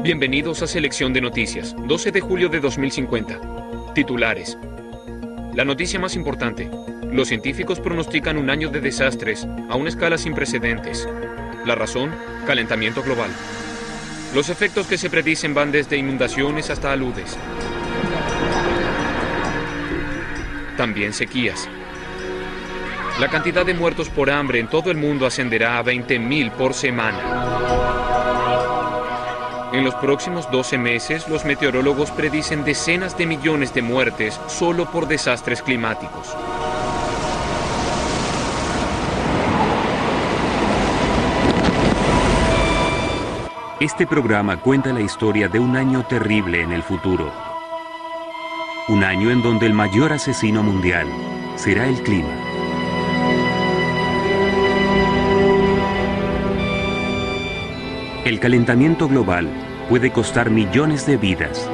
Bienvenidos a Selección de Noticias, 12 de julio de 2050. Titulares. La noticia más importante. Los científicos pronostican un año de desastres a una escala sin precedentes. La razón, calentamiento global. Los efectos que se predicen van desde inundaciones hasta aludes. También sequías. La cantidad de muertos por hambre en todo el mundo ascenderá a 20.000 por semana. En los próximos 12 meses, los meteorólogos predicen decenas de millones de muertes solo por desastres climáticos. Este programa cuenta la historia de un año terrible en el futuro. Un año en donde el mayor asesino mundial será el clima. El calentamiento global puede costar millones de vidas.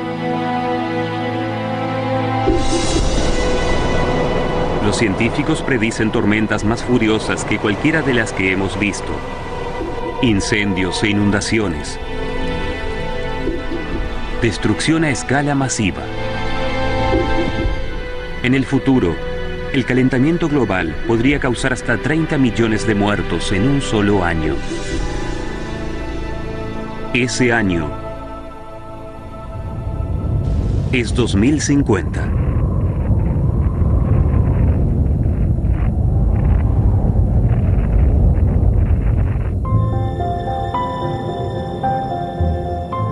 Los científicos predicen tormentas más furiosas que cualquiera de las que hemos visto. Incendios e inundaciones. Destrucción a escala masiva. En el futuro, el calentamiento global podría causar hasta 30 millones de muertos en un solo año. Ese año es 2050.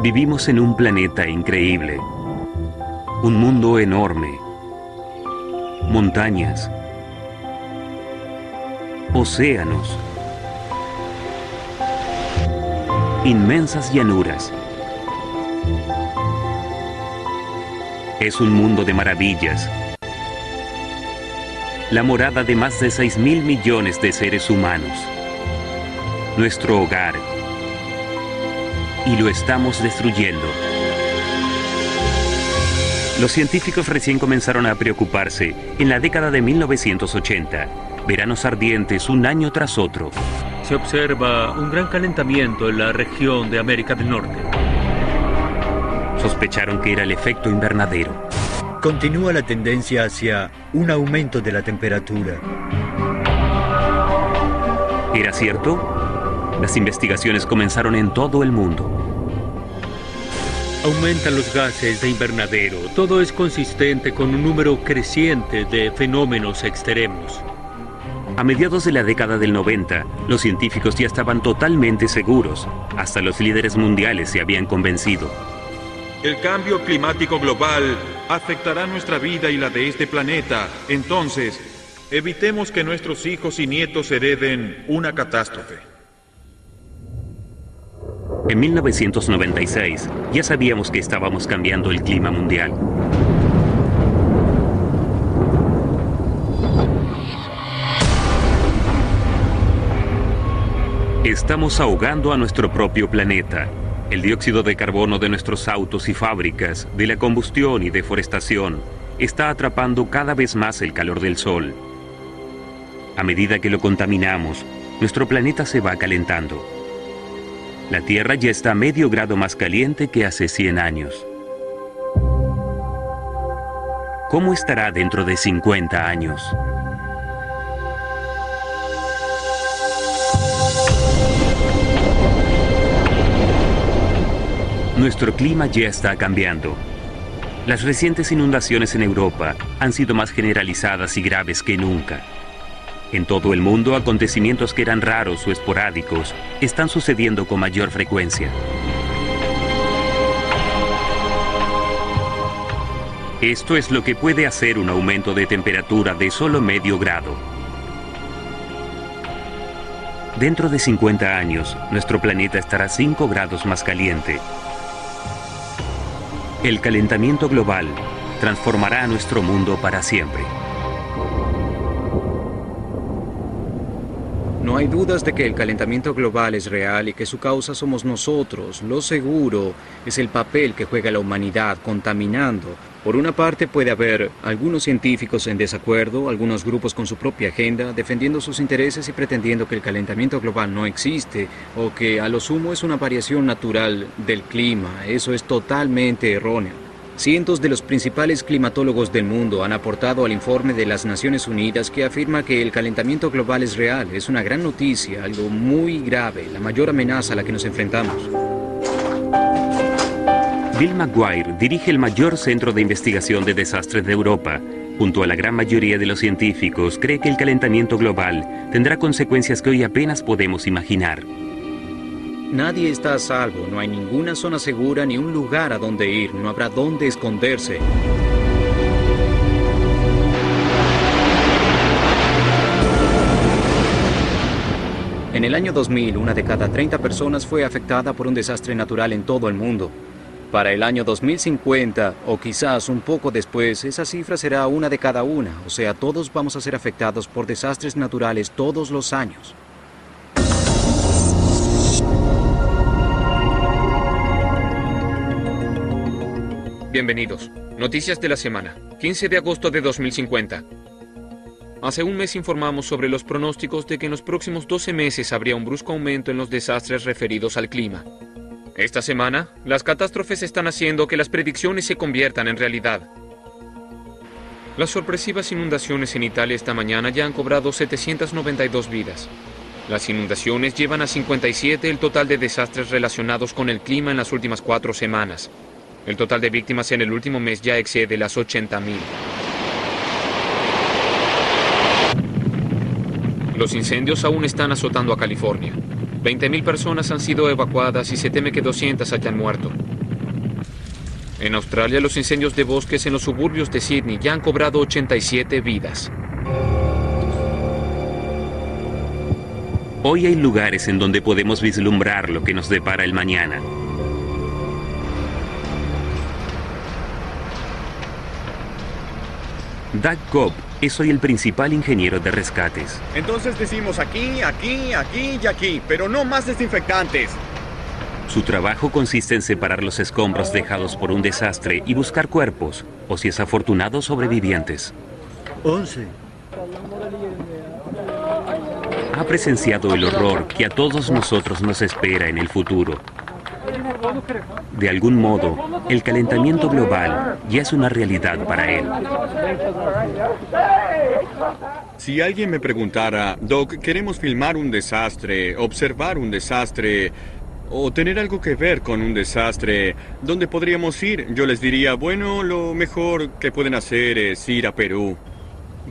Vivimos en un planeta increíble, un mundo enorme, montañas, océanos, inmensas llanuras. Es un mundo de maravillas, la morada de más de 6.000 millones de seres humanos, nuestro hogar, y lo estamos destruyendo. Los científicos recién comenzaron a preocuparse en la década de 1980, veranos ardientes un año tras otro. Se observa un gran calentamiento en la región de América del Norte. Sospecharon que era el efecto invernadero. Continúa la tendencia hacia un aumento de la temperatura. ¿Era cierto? Las investigaciones comenzaron en todo el mundo. Aumentan los gases de invernadero. Todo es consistente con un número creciente de fenómenos extremos. A mediados de la década del 90, los científicos ya estaban totalmente seguros. Hasta los líderes mundiales se habían convencido. El cambio climático global afectará nuestra vida y la de este planeta. Entonces, evitemos que nuestros hijos y nietos hereden una catástrofe. En 1996, ya sabíamos que estábamos cambiando el clima mundial. Estamos ahogando a nuestro propio planeta. El dióxido de carbono de nuestros autos y fábricas, de la combustión y deforestación, está atrapando cada vez más el calor del sol. A medida que lo contaminamos, nuestro planeta se va calentando. La Tierra ya está medio grado más caliente que hace 100 años. ¿Cómo estará dentro de 50 años? Nuestro clima ya está cambiando. Las recientes inundaciones en Europa han sido más generalizadas y graves que nunca. En todo el mundo, acontecimientos que eran raros o esporádicos están sucediendo con mayor frecuencia. Esto es lo que puede hacer un aumento de temperatura de solo medio grado. Dentro de 50 años, nuestro planeta estará 5 grados más caliente. El calentamiento global transformará a nuestro mundo para siempre. No hay dudas de que el calentamiento global es real y que su causa somos nosotros. Lo seguro es el papel que juega la humanidad contaminando. Por una parte puede haber algunos científicos en desacuerdo, algunos grupos con su propia agenda, defendiendo sus intereses y pretendiendo que el calentamiento global no existe o que a lo sumo es una variación natural del clima. Eso es totalmente erróneo. Cientos de los principales climatólogos del mundo han aportado al informe de las Naciones Unidas que afirma que el calentamiento global es real. Es una gran noticia, algo muy grave, la mayor amenaza a la que nos enfrentamos. Bill McGuire dirige el mayor centro de investigación de desastres de Europa. Junto a la gran mayoría de los científicos, cree que el calentamiento global tendrá consecuencias que hoy apenas podemos imaginar. Nadie está a salvo, no hay ninguna zona segura ni un lugar a donde ir, no habrá dónde esconderse. En el año 2000, una de cada 30 personas fue afectada por un desastre natural en todo el mundo. Para el año 2050, o quizás un poco después, esa cifra será una de cada una, o sea, todos vamos a ser afectados por desastres naturales todos los años. Bienvenidos. Noticias de la semana. 15 de agosto de 2050. Hace un mes informamos sobre los pronósticos de que en los próximos 12 meses habría un brusco aumento en los desastres referidos al clima. Esta semana, las catástrofes están haciendo que las predicciones se conviertan en realidad. Las sorpresivas inundaciones en Italia esta mañana ya han cobrado 792 vidas. Las inundaciones llevan a 57 el total de desastres relacionados con el clima en las últimas 4 semanas. El total de víctimas en el último mes ya excede las 80.000. Los incendios aún están azotando a California. 20.000 personas han sido evacuadas y se teme que 200 hayan muerto. En Australia, los incendios de bosques en los suburbios de Sydney ya han cobrado 87 vidas. Hoy hay lugares en donde podemos vislumbrar lo que nos depara el mañana. Doug Cobb es hoy el principal ingeniero de rescates. Entonces decimos aquí, aquí, aquí y aquí, pero no más desinfectantes. Su trabajo consiste en separar los escombros dejados por un desastre y buscar cuerpos, o si es afortunado, sobrevivientes. 11. Ha presenciado el horror que a todos nosotros nos espera en el futuro. De algún modo, el calentamiento global ya es una realidad para él. Si alguien me preguntara, Doc, queremos filmar un desastre, observar un desastre, o tener algo que ver con un desastre, ¿dónde podríamos ir? Yo les diría, bueno, lo mejor que pueden hacer es ir a Perú,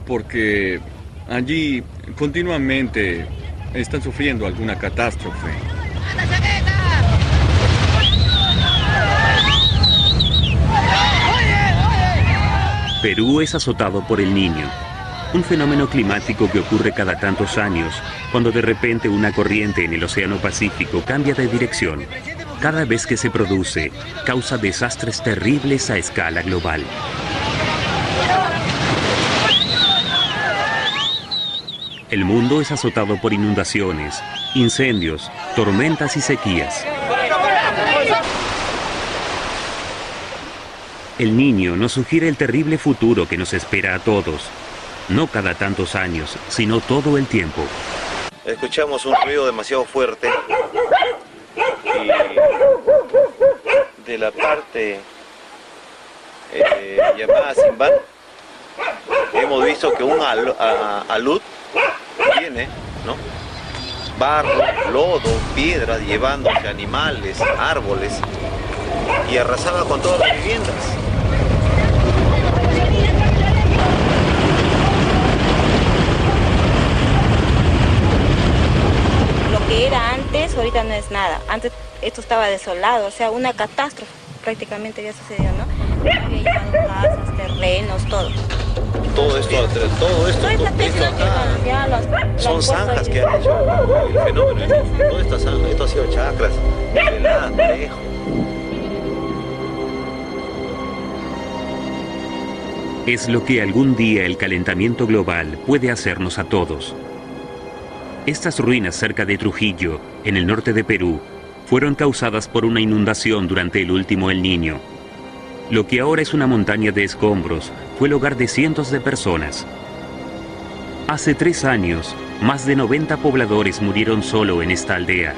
porque allí continuamente están sufriendo alguna catástrofe. Perú es azotado por el Niño, un fenómeno climático que ocurre cada tantos años, cuando de repente una corriente en el Océano Pacífico cambia de dirección. Cada vez que se produce, causa desastres terribles a escala global. El mundo es azotado por inundaciones, incendios, tormentas y sequías. El Niño nos sugiere el terrible futuro que nos espera a todos. No cada tantos años, sino todo el tiempo. Escuchamos un ruido demasiado fuerte y de la parte llamada Simbán hemos visto que un alud viene, ¿no? Barro, lodo, piedras, llevándose animales, árboles y arrasaba con todas las viviendas. Lo que era antes, ahorita no es nada. Antes esto estaba desolado, o sea, una catástrofe prácticamente había sucedido, ¿no? Había llevado casas, terrenos, todo. Todo esto acá, son zanjas que han hecho el fenómeno. Todo esto ha sido chacras, nada lejos. Es lo que algún día el calentamiento global puede hacernos a todos. Estas ruinas cerca de Trujillo, en el norte de Perú, fueron causadas por una inundación durante el último El Niño. Lo que ahora es una montaña de escombros fue el hogar de cientos de personas. Hace 3 años, más de 90 pobladores murieron solo en esta aldea.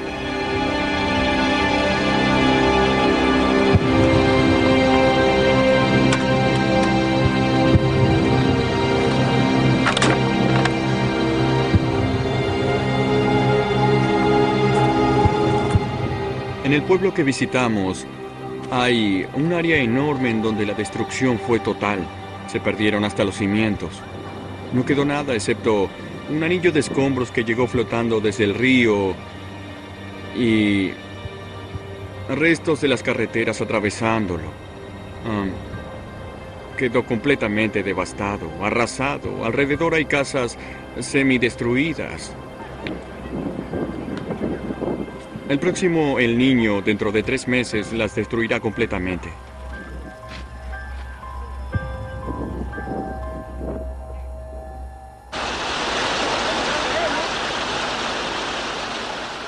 En el pueblo que visitamos, hay un área enorme en donde la destrucción fue total. Se perdieron hasta los cimientos. No quedó nada excepto un anillo de escombros que llegó flotando desde el río y restos de las carreteras atravesándolo. Quedó completamente devastado, arrasado. Alrededor hay casas semidestruidas. El próximo El Niño, dentro de 3 meses, las destruirá completamente.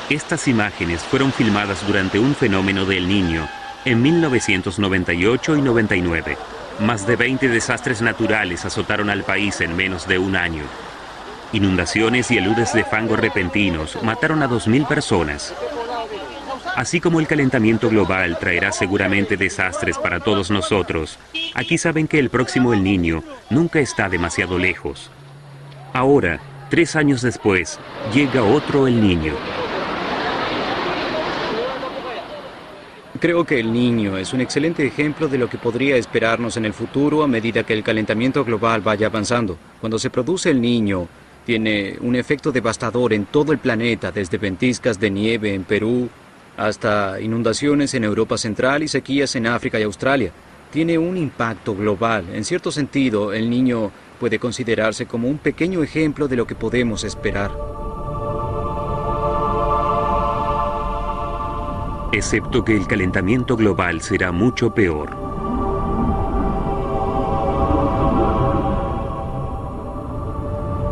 Estas imágenes fueron filmadas durante un fenómeno del Niño en 1998 y 99. Más de 20 desastres naturales azotaron al país en menos de un año. Inundaciones y aludes de fango repentinos mataron a 2.000 personas. Así como el calentamiento global traerá seguramente desastres para todos nosotros, aquí saben que el próximo El Niño nunca está demasiado lejos. Ahora, 3 años después, llega otro El Niño. Creo que El Niño es un excelente ejemplo de lo que podría esperarnos en el futuro a medida que el calentamiento global vaya avanzando. Cuando se produce El Niño, tiene un efecto devastador en todo el planeta, desde ventiscas de nieve en Perú hasta inundaciones en Europa Central y sequías en África y Australia. Tiene un impacto global. En cierto sentido, El Niño puede considerarse como un pequeño ejemplo de lo que podemos esperar. Excepto que el calentamiento global será mucho peor.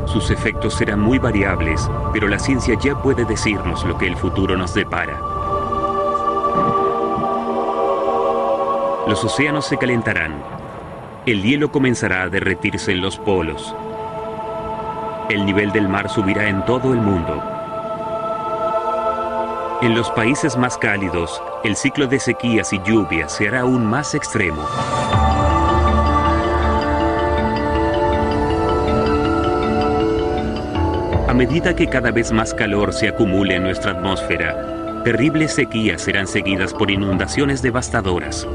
Sus efectos serán muy variables, pero la ciencia ya puede decirnos lo que el futuro nos depara. Los océanos se calentarán. El hielo comenzará a derretirse en los polos. El nivel del mar subirá en todo el mundo. En los países más cálidos, el ciclo de sequías y lluvias se hará aún más extremo. A medida que cada vez más calor se acumule en nuestra atmósfera, terribles sequías serán seguidas por inundaciones devastadoras.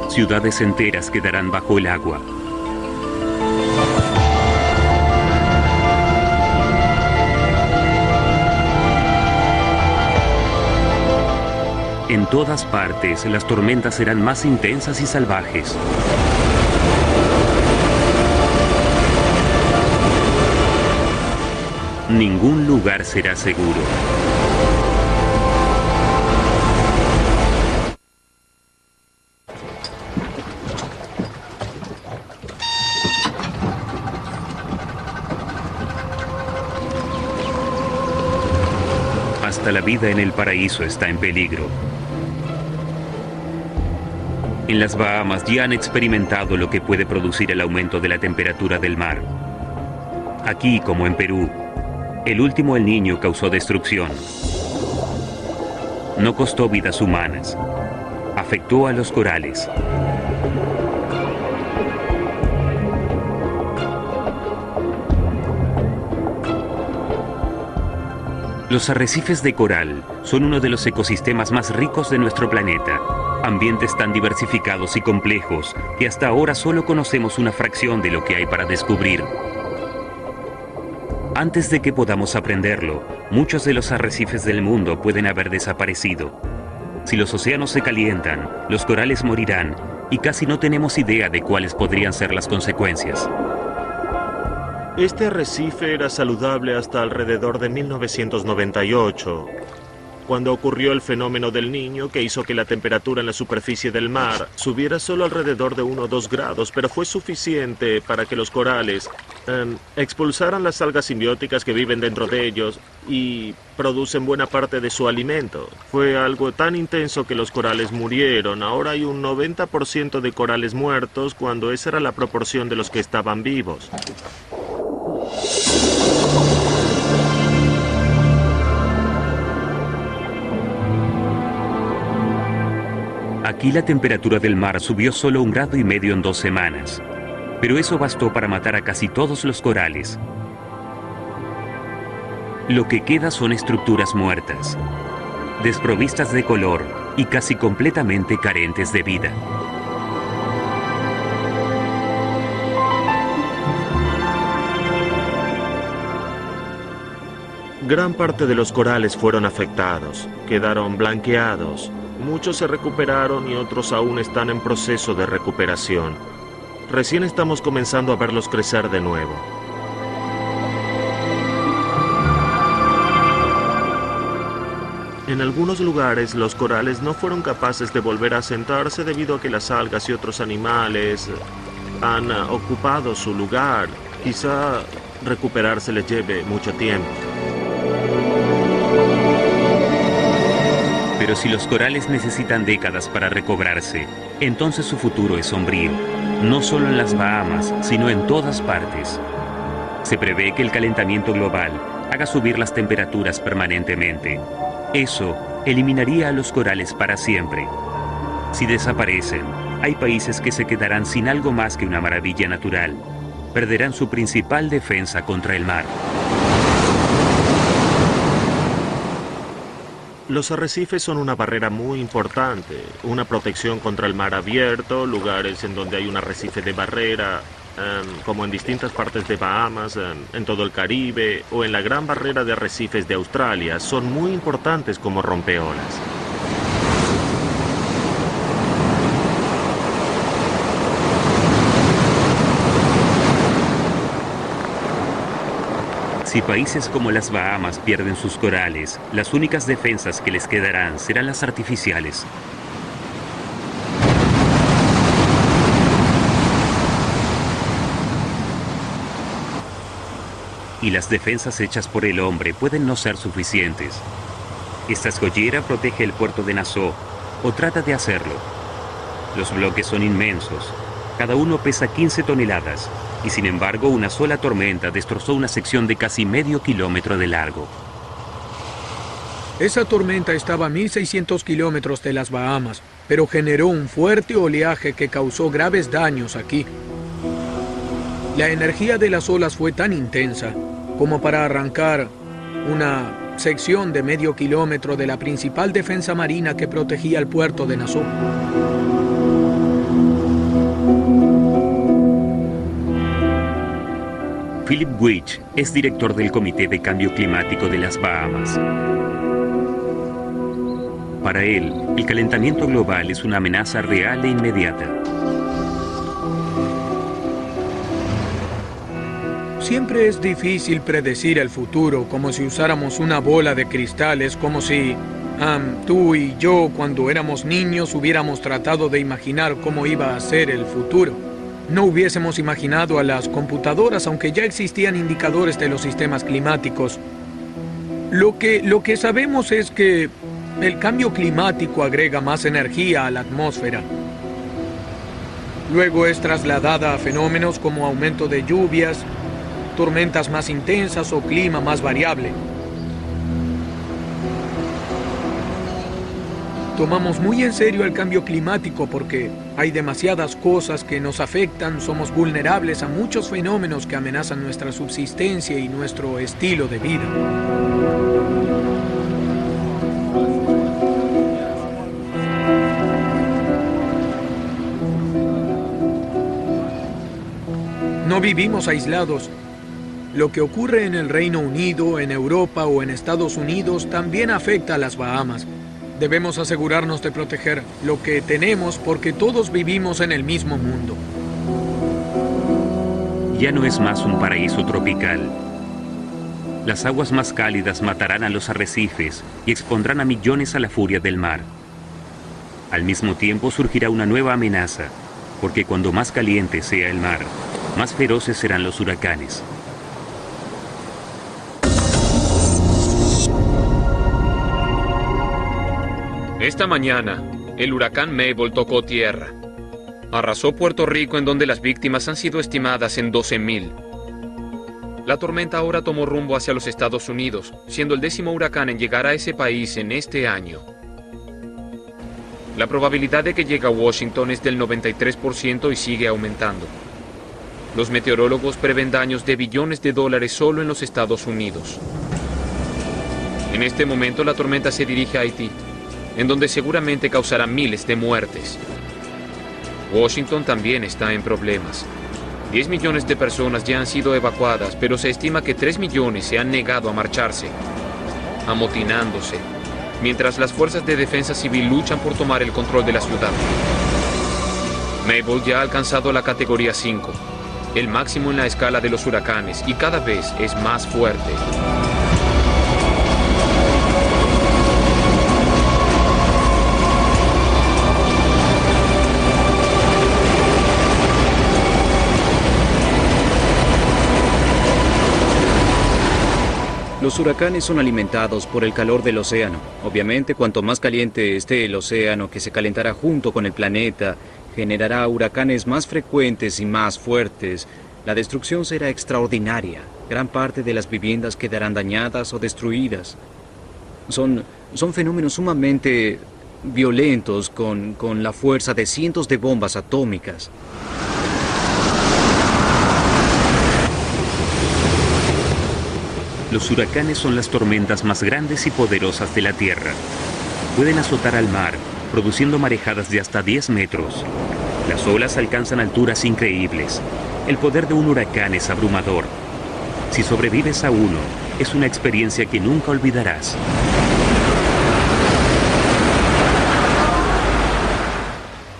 Ciudades enteras quedarán bajo el agua. En todas partes, las tormentas serán más intensas y salvajes. Ningún lugar será seguro. Hasta la vida en el paraíso está en peligro. En las Bahamas ya han experimentado lo que puede producir el aumento de la temperatura del mar. Aquí, como en Perú, el último El Niño causó destrucción. No costó vidas humanas. Afectó a los corales. Los arrecifes de coral son uno de los ecosistemas más ricos de nuestro planeta. Ambientes tan diversificados y complejos que hasta ahora solo conocemos una fracción de lo que hay para descubrir. Antes de que podamos aprenderlo, muchos de los arrecifes del mundo pueden haber desaparecido. Si los océanos se calientan, los corales morirán y casi no tenemos idea de cuáles podrían ser las consecuencias. Este arrecife era saludable hasta alrededor de 1998. cuando ocurrió el fenómeno del Niño, que hizo que la temperatura en la superficie del mar subiera solo alrededor de 1 o 2 grados, pero fue suficiente para que los corales expulsaran las algas simbióticas que viven dentro de ellos y producen buena parte de su alimento. Fue algo tan intenso que los corales murieron. Ahora hay un 90% de corales muertos, cuando esa era la proporción de los que estaban vivos. Aquí la temperatura del mar subió solo 1,5 grados en 2 semanas, pero eso bastó para matar a casi todos los corales. Lo que queda son estructuras muertas, desprovistas de color y casi completamente carentes de vida. Gran parte de los corales fueron afectados, quedaron blanqueados. Muchos se recuperaron y otros aún están en proceso de recuperación. Recién estamos comenzando a verlos crecer de nuevo. En algunos lugares los corales no fueron capaces de volver a asentarse debido a que las algas y otros animales han ocupado su lugar. Quizá recuperarse les lleve mucho tiempo. Pero si los corales necesitan décadas para recobrarse, entonces su futuro es sombrío, no solo en las Bahamas, sino en todas partes. Se prevé que el calentamiento global haga subir las temperaturas permanentemente. Eso eliminaría a los corales para siempre. Si desaparecen, hay países que se quedarán sin algo más que una maravilla natural. Perderán su principal defensa contra el mar. Los arrecifes son una barrera muy importante, una protección contra el mar abierto, lugares en donde hay un arrecife de barrera, como en distintas partes de Bahamas, en todo el Caribe o en la gran barrera de arrecifes de Australia, son muy importantes como rompeolas. Si países como las Bahamas pierden sus corales, las únicas defensas que les quedarán serán las artificiales. Y las defensas hechas por el hombre pueden no ser suficientes. Esta escollera protege el puerto de Nassau, o trata de hacerlo. Los bloques son inmensos. Cada uno pesa 15 toneladas, y sin embargo una sola tormenta destrozó una sección de casi medio kilómetro de largo. Esa tormenta estaba a 1.600 kilómetros de las Bahamas, pero generó un fuerte oleaje que causó graves daños aquí. La energía de las olas fue tan intensa como para arrancar una sección de medio kilómetro de la principal defensa marina que protegía el puerto de Nassau. Philip Witch es director del Comité de Cambio Climático de las Bahamas. Para él, el calentamiento global es una amenaza real e inmediata. Siempre es difícil predecir el futuro, como si usáramos una bola de cristal. Es como si tú y yo, cuando éramos niños, hubiéramos tratado de imaginar cómo iba a ser el futuro. No hubiésemos imaginado a las computadoras, aunque ya existían indicadores de los sistemas climáticos. Lo que sabemos es que el cambio climático agrega más energía a la atmósfera. Luego es trasladada a fenómenos como aumento de lluvias, tormentas más intensas o clima más variable. Tomamos muy en serio el cambio climático porque hay demasiadas cosas que nos afectan, somos vulnerables a muchos fenómenos que amenazan nuestra subsistencia y nuestro estilo de vida. No vivimos aislados. Lo que ocurre en el Reino Unido, en Europa o en Estados Unidos también afecta a las Bahamas. Debemos asegurarnos de proteger lo que tenemos porque todos vivimos en el mismo mundo. Ya no es más un paraíso tropical. Las aguas más cálidas matarán a los arrecifes y expondrán a millones a la furia del mar. Al mismo tiempo surgirá una nueva amenaza, porque cuando más caliente sea el mar, más feroces serán los huracanes. Esta mañana, el huracán Mabel tocó tierra. Arrasó Puerto Rico, en donde las víctimas han sido estimadas en 12,000. La tormenta ahora tomó rumbo hacia los Estados Unidos, siendo el 10º huracán en llegar a ese país en este año. La probabilidad de que llegue a Washington es del 93% y sigue aumentando. Los meteorólogos prevén daños de billones de dólares solo en los Estados Unidos. En este momento la tormenta se dirige a Haití, en donde seguramente causará miles de muertes. Washington también está en problemas. 10 millones de personas ya han sido evacuadas, pero se estima que 3 millones se han negado a marcharse, amotinándose, mientras las fuerzas de defensa civil luchan por tomar el control de la ciudad. Mabel ya ha alcanzado la categoría 5, el máximo en la escala de los huracanes, y cada vez es más fuerte. Los huracanes son alimentados por el calor del océano. Obviamente, cuanto más caliente esté el océano, que se calentará junto con el planeta, generará huracanes más frecuentes y más fuertes. La destrucción será extraordinaria. Gran parte de las viviendas quedarán dañadas o destruidas. Son fenómenos sumamente violentos con la fuerza de cientos de bombas atómicas. Los huracanes son las tormentas más grandes y poderosas de la Tierra. Pueden azotar al mar, produciendo marejadas de hasta 10 metros. Las olas alcanzan alturas increíbles. El poder de un huracán es abrumador. Si sobrevives a uno, es una experiencia que nunca olvidarás.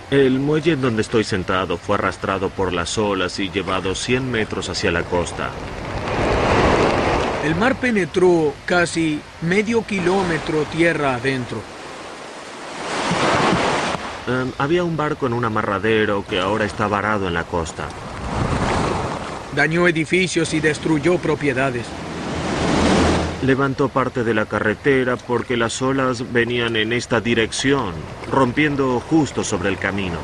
El muelle en donde estoy sentado fue arrastrado por las olas y llevado 100 metros hacia la costa. El mar penetró casi medio kilómetro tierra adentro. Había un barco en un amarradero que ahora está varado en la costa. Dañó edificios y destruyó propiedades. Levantó parte de la carretera porque las olas venían en esta dirección, rompiendo justo sobre el camino.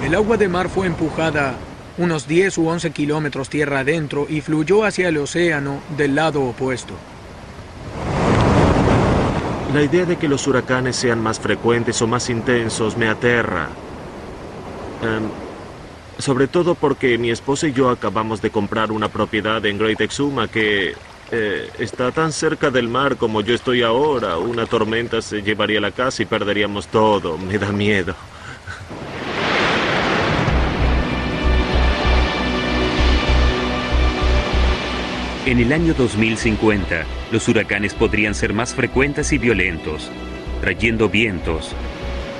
El agua de mar fue empujada unos 10 u 11 kilómetros tierra adentro y fluyó hacia el océano del lado opuesto. La idea de que los huracanes sean más frecuentes o más intensos me aterra. Sobre todo porque mi esposa y yo acabamos de comprar una propiedad en Great Exuma que está tan cerca del mar como yo estoy ahora. Una tormenta se llevaría la casa y perderíamos todo. Me da miedo. En el año 2050, los huracanes podrían ser más frecuentes y violentos, trayendo vientos,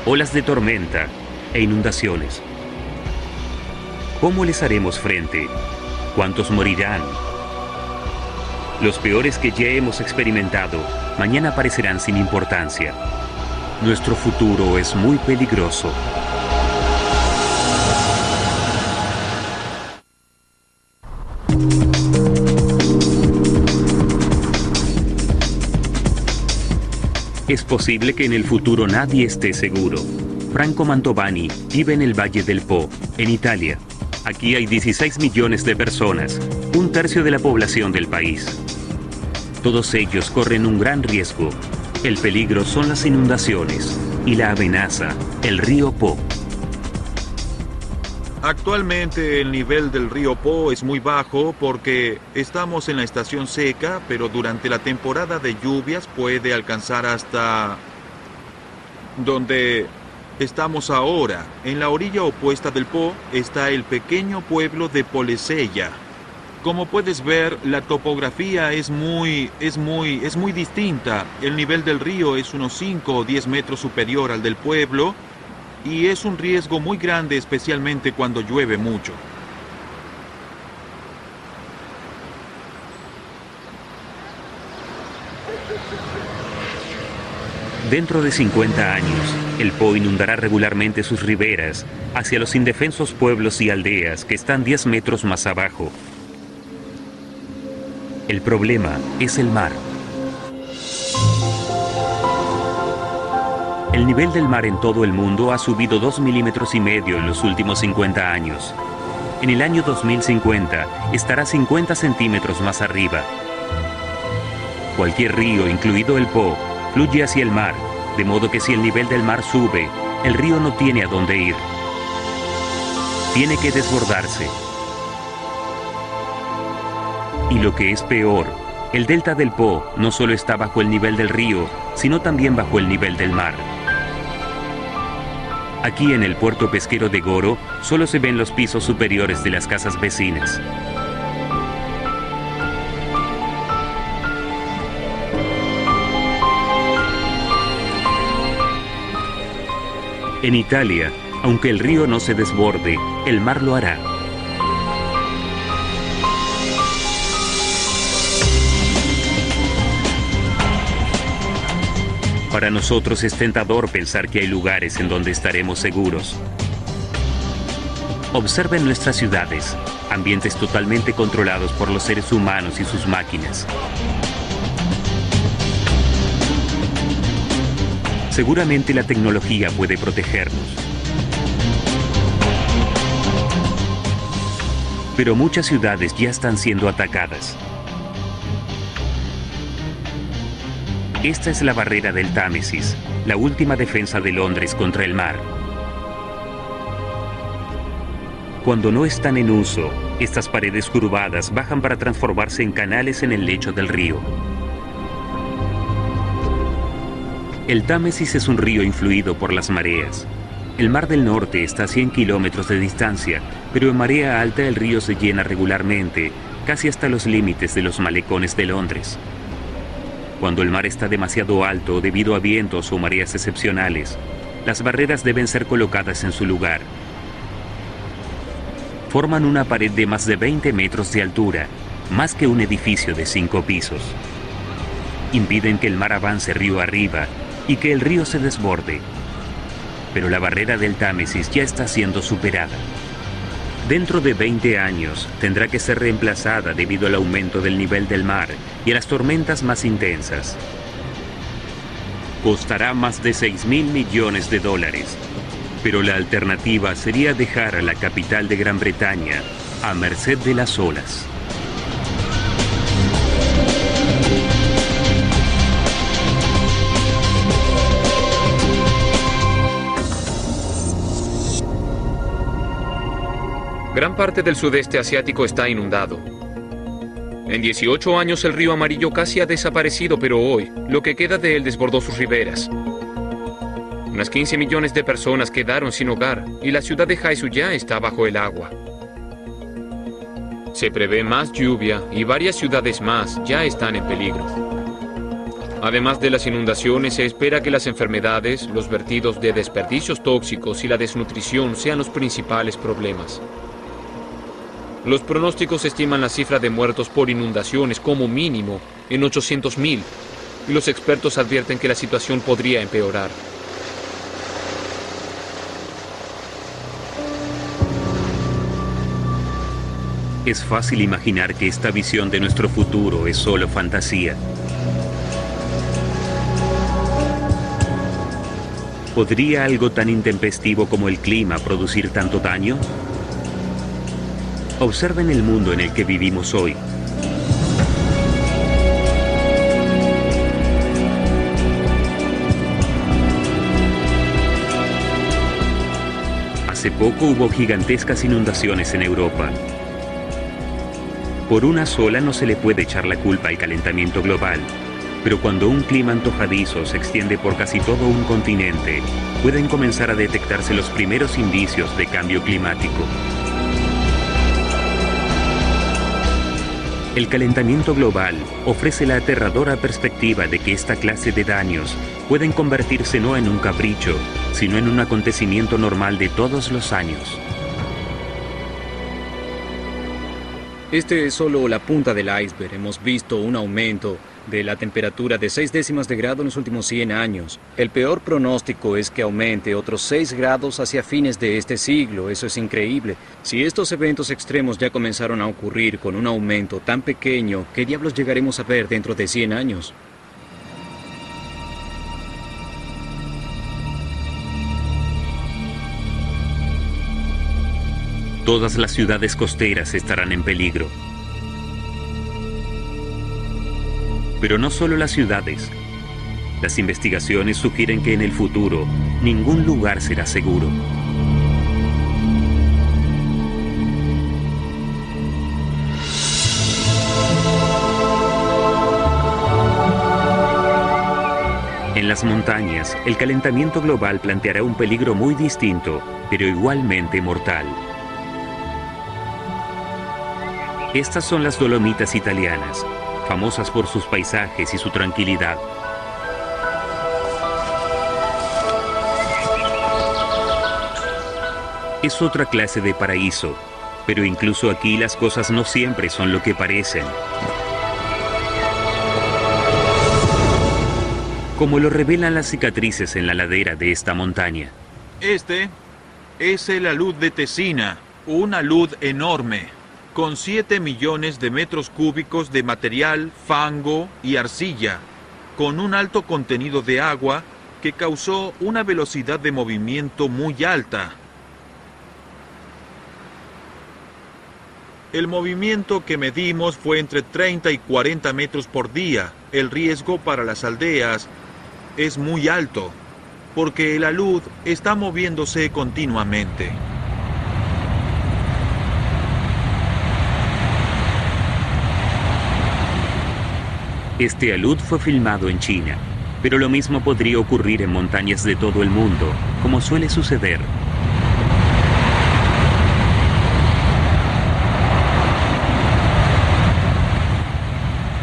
olas de tormenta e inundaciones. ¿Cómo les haremos frente? ¿Cuántos morirán? Los peores que ya hemos experimentado mañana parecerán sin importancia. Nuestro futuro es muy peligroso. Es posible que en el futuro nadie esté seguro. Franco Mantovani vive en el Valle del Po, en Italia. Aquí hay 16 millones de personas, un tercio de la población del país. Todos ellos corren un gran riesgo. El peligro son las inundaciones y la amenaza, el río Po. Actualmente el nivel del río Po es muy bajo porque estamos en la estación seca, pero durante la temporada de lluvias puede alcanzar hasta donde estamos ahora. En la orilla opuesta del Po está el pequeño pueblo de Polesella. Como puedes ver, la topografía es muy distinta. El nivel del río es unos 5 o 10 metros superior al del pueblo. Y es un riesgo muy grande, especialmente cuando llueve mucho. Dentro de 50 años, el Po inundará regularmente sus riberas hacia los indefensos pueblos y aldeas que están 10 metros más abajo. El problema es el mar. El nivel del mar en todo el mundo ha subido 2,5 milímetros en los últimos 50 años. En el año 2050 estará 50 centímetros más arriba. Cualquier río, incluido el Po, fluye hacia el mar, de modo que si el nivel del mar sube, el río no tiene a dónde ir. Tiene que desbordarse. Y lo que es peor, el delta del Po no solo está bajo el nivel del río, sino también bajo el nivel del mar. Aquí en el puerto pesquero de Goro, solo se ven los pisos superiores de las casas vecinas. En Italia, aunque el río no se desborde, el mar lo hará. Para nosotros es tentador pensar que hay lugares en donde estaremos seguros. Observen nuestras ciudades, ambientes totalmente controlados por los seres humanos y sus máquinas. Seguramente la tecnología puede protegernos. Pero muchas ciudades ya están siendo atacadas. Esta es la barrera del Támesis, la última defensa de Londres contra el mar. Cuando no están en uso, estas paredes curvadas bajan para transformarse en canales en el lecho del río. El Támesis es un río influido por las mareas. El Mar del Norte está a 100 kilómetros de distancia, pero en marea alta el río se llena regularmente, casi hasta los límites de los malecones de Londres. Cuando el mar está demasiado alto debido a vientos o mareas excepcionales, las barreras deben ser colocadas en su lugar. Forman una pared de más de 20 metros de altura, más que un edificio de 5 pisos. Impiden que el mar avance río arriba y que el río se desborde. Pero la barrera del Támesis ya está siendo superada. Dentro de 20 años tendrá que ser reemplazada debido al aumento del nivel del mar y a las tormentas más intensas. Costará más de $6.000 millones, pero la alternativa sería dejar a la capital de Gran Bretaña a merced de las olas. Gran parte del sudeste asiático está inundado. En 18 años el río Amarillo casi ha desaparecido, pero hoy lo que queda de él desbordó sus riberas. Unas 15 millones de personas quedaron sin hogar y la ciudad de Haizu ya está bajo el agua. Se prevé más lluvia y varias ciudades más ya están en peligro. Además de las inundaciones, se espera que las enfermedades, los vertidos de desperdicios tóxicos y la desnutrición sean los principales problemas. Los pronósticos estiman la cifra de muertos por inundaciones como mínimo en 800.000 y los expertos advierten que la situación podría empeorar. Es fácil imaginar que esta visión de nuestro futuro es solo fantasía. ¿Podría algo tan intempestivo como el clima producir tanto daño? Observen el mundo en el que vivimos hoy. Hace poco hubo gigantescas inundaciones en Europa. Por una sola no se le puede echar la culpa al calentamiento global, pero cuando un clima antojadizo se extiende por casi todo un continente, pueden comenzar a detectarse los primeros indicios de cambio climático. El calentamiento global ofrece la aterradora perspectiva de que esta clase de daños pueden convertirse no en un capricho, sino en un acontecimiento normal de todos los años. Este es solo la punta del iceberg. Hemos visto un aumento de la temperatura de 6 décimas de grado en los últimos 100 años. El peor pronóstico es que aumente otros 6 grados hacia fines de este siglo. Eso es increíble. Si estos eventos extremos ya comenzaron a ocurrir con un aumento tan pequeño, ¿qué diablos llegaremos a ver dentro de 100 años? Todas las ciudades costeras estarán en peligro. Pero no solo las ciudades. Las investigaciones sugieren que en el futuro ningún lugar será seguro. En las montañas, el calentamiento global planteará un peligro muy distinto, pero igualmente mortal. Estas son las Dolomitas italianas, famosas por sus paisajes y su tranquilidad. Es otra clase de paraíso, pero incluso aquí las cosas no siempre son lo que parecen. Como lo revelan las cicatrices en la ladera de esta montaña. Este es el alud de Tesina, un alud enorme, con 7 millones de metros cúbicos de material, fango y arcilla, con un alto contenido de agua que causó una velocidad de movimiento muy alta. El movimiento que medimos fue entre 30 y 40 metros por día. El riesgo para las aldeas es muy alto, porque el alud está moviéndose continuamente. Este alud fue filmado en China, pero lo mismo podría ocurrir en montañas de todo el mundo, como suele suceder.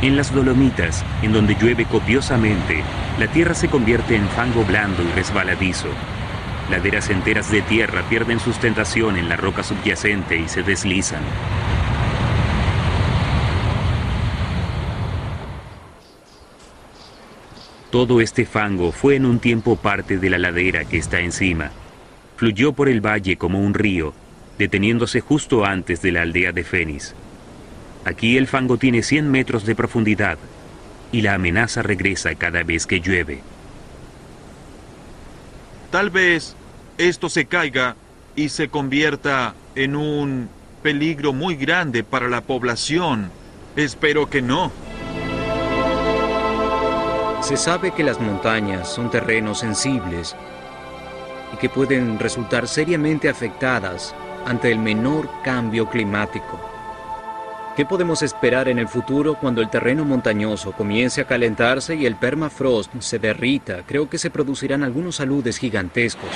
En las Dolomitas, en donde llueve copiosamente, la tierra se convierte en fango blando y resbaladizo. Laderas enteras de tierra pierden sustentación en la roca subyacente y se deslizan. Todo este fango fue en un tiempo parte de la ladera que está encima. Fluyó por el valle como un río, deteniéndose justo antes de la aldea de Fénix. Aquí el fango tiene 100 metros de profundidad y la amenaza regresa cada vez que llueve. Tal vez esto se caiga y se convierta en un peligro muy grande para la población. Espero que no. Se sabe que las montañas son terrenos sensibles y que pueden resultar seriamente afectadas ante el menor cambio climático. ¿Qué podemos esperar en el futuro cuando el terreno montañoso comience a calentarse y el permafrost se derrita? Creo que se producirán algunos aludes gigantescos.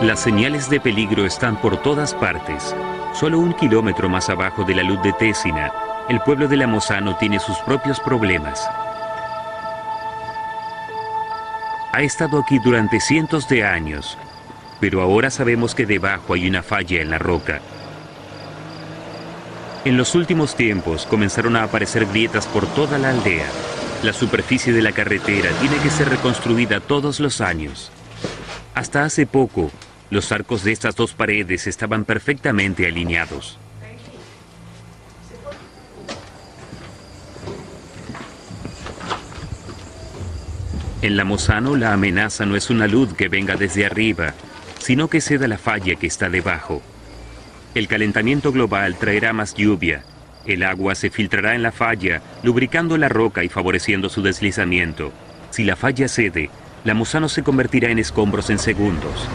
Las señales de peligro están por todas partes. Solo 1 kilómetro más abajo del alud de Tesina, el pueblo de Lamosano tiene sus propios problemas. Ha estado aquí durante cientos de años, pero ahora sabemos que debajo hay una falla en la roca. En los últimos tiempos comenzaron a aparecer grietas por toda la aldea. La superficie de la carretera tiene que ser reconstruida todos los años. Hasta hace poco, los arcos de estas dos paredes estaban perfectamente alineados. En Lamosano, la amenaza no es una luz que venga desde arriba, sino que ceda la falla que está debajo. El calentamiento global traerá más lluvia. El agua se filtrará en la falla, lubricando la roca y favoreciendo su deslizamiento. Si la falla cede, Lamosano se convertirá en escombros en segundos.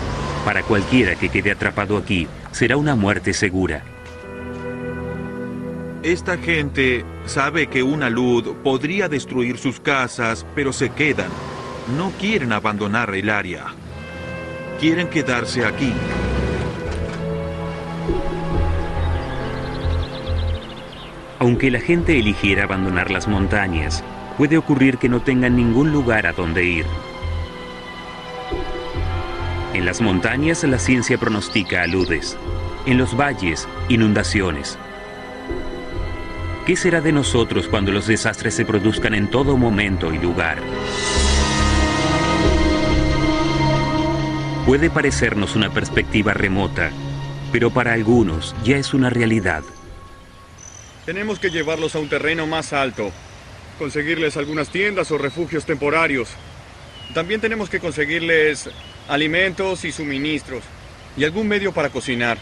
Para cualquiera que quede atrapado aquí, será una muerte segura. Esta gente sabe que un alud podría destruir sus casas, pero se quedan. No quieren abandonar el área. Quieren quedarse aquí. Aunque la gente eligiera abandonar las montañas, puede ocurrir que no tengan ningún lugar a donde ir. En las montañas la ciencia pronostica aludes. En los valles, inundaciones. ¿Qué será de nosotros cuando los desastres se produzcan en todo momento y lugar? Puede parecernos una perspectiva remota, pero para algunos ya es una realidad. Tenemos que llevarlos a un terreno más alto, conseguirles algunas tiendas o refugios temporarios. También tenemos que conseguirles alimentos y suministros, y algún medio para cocinar.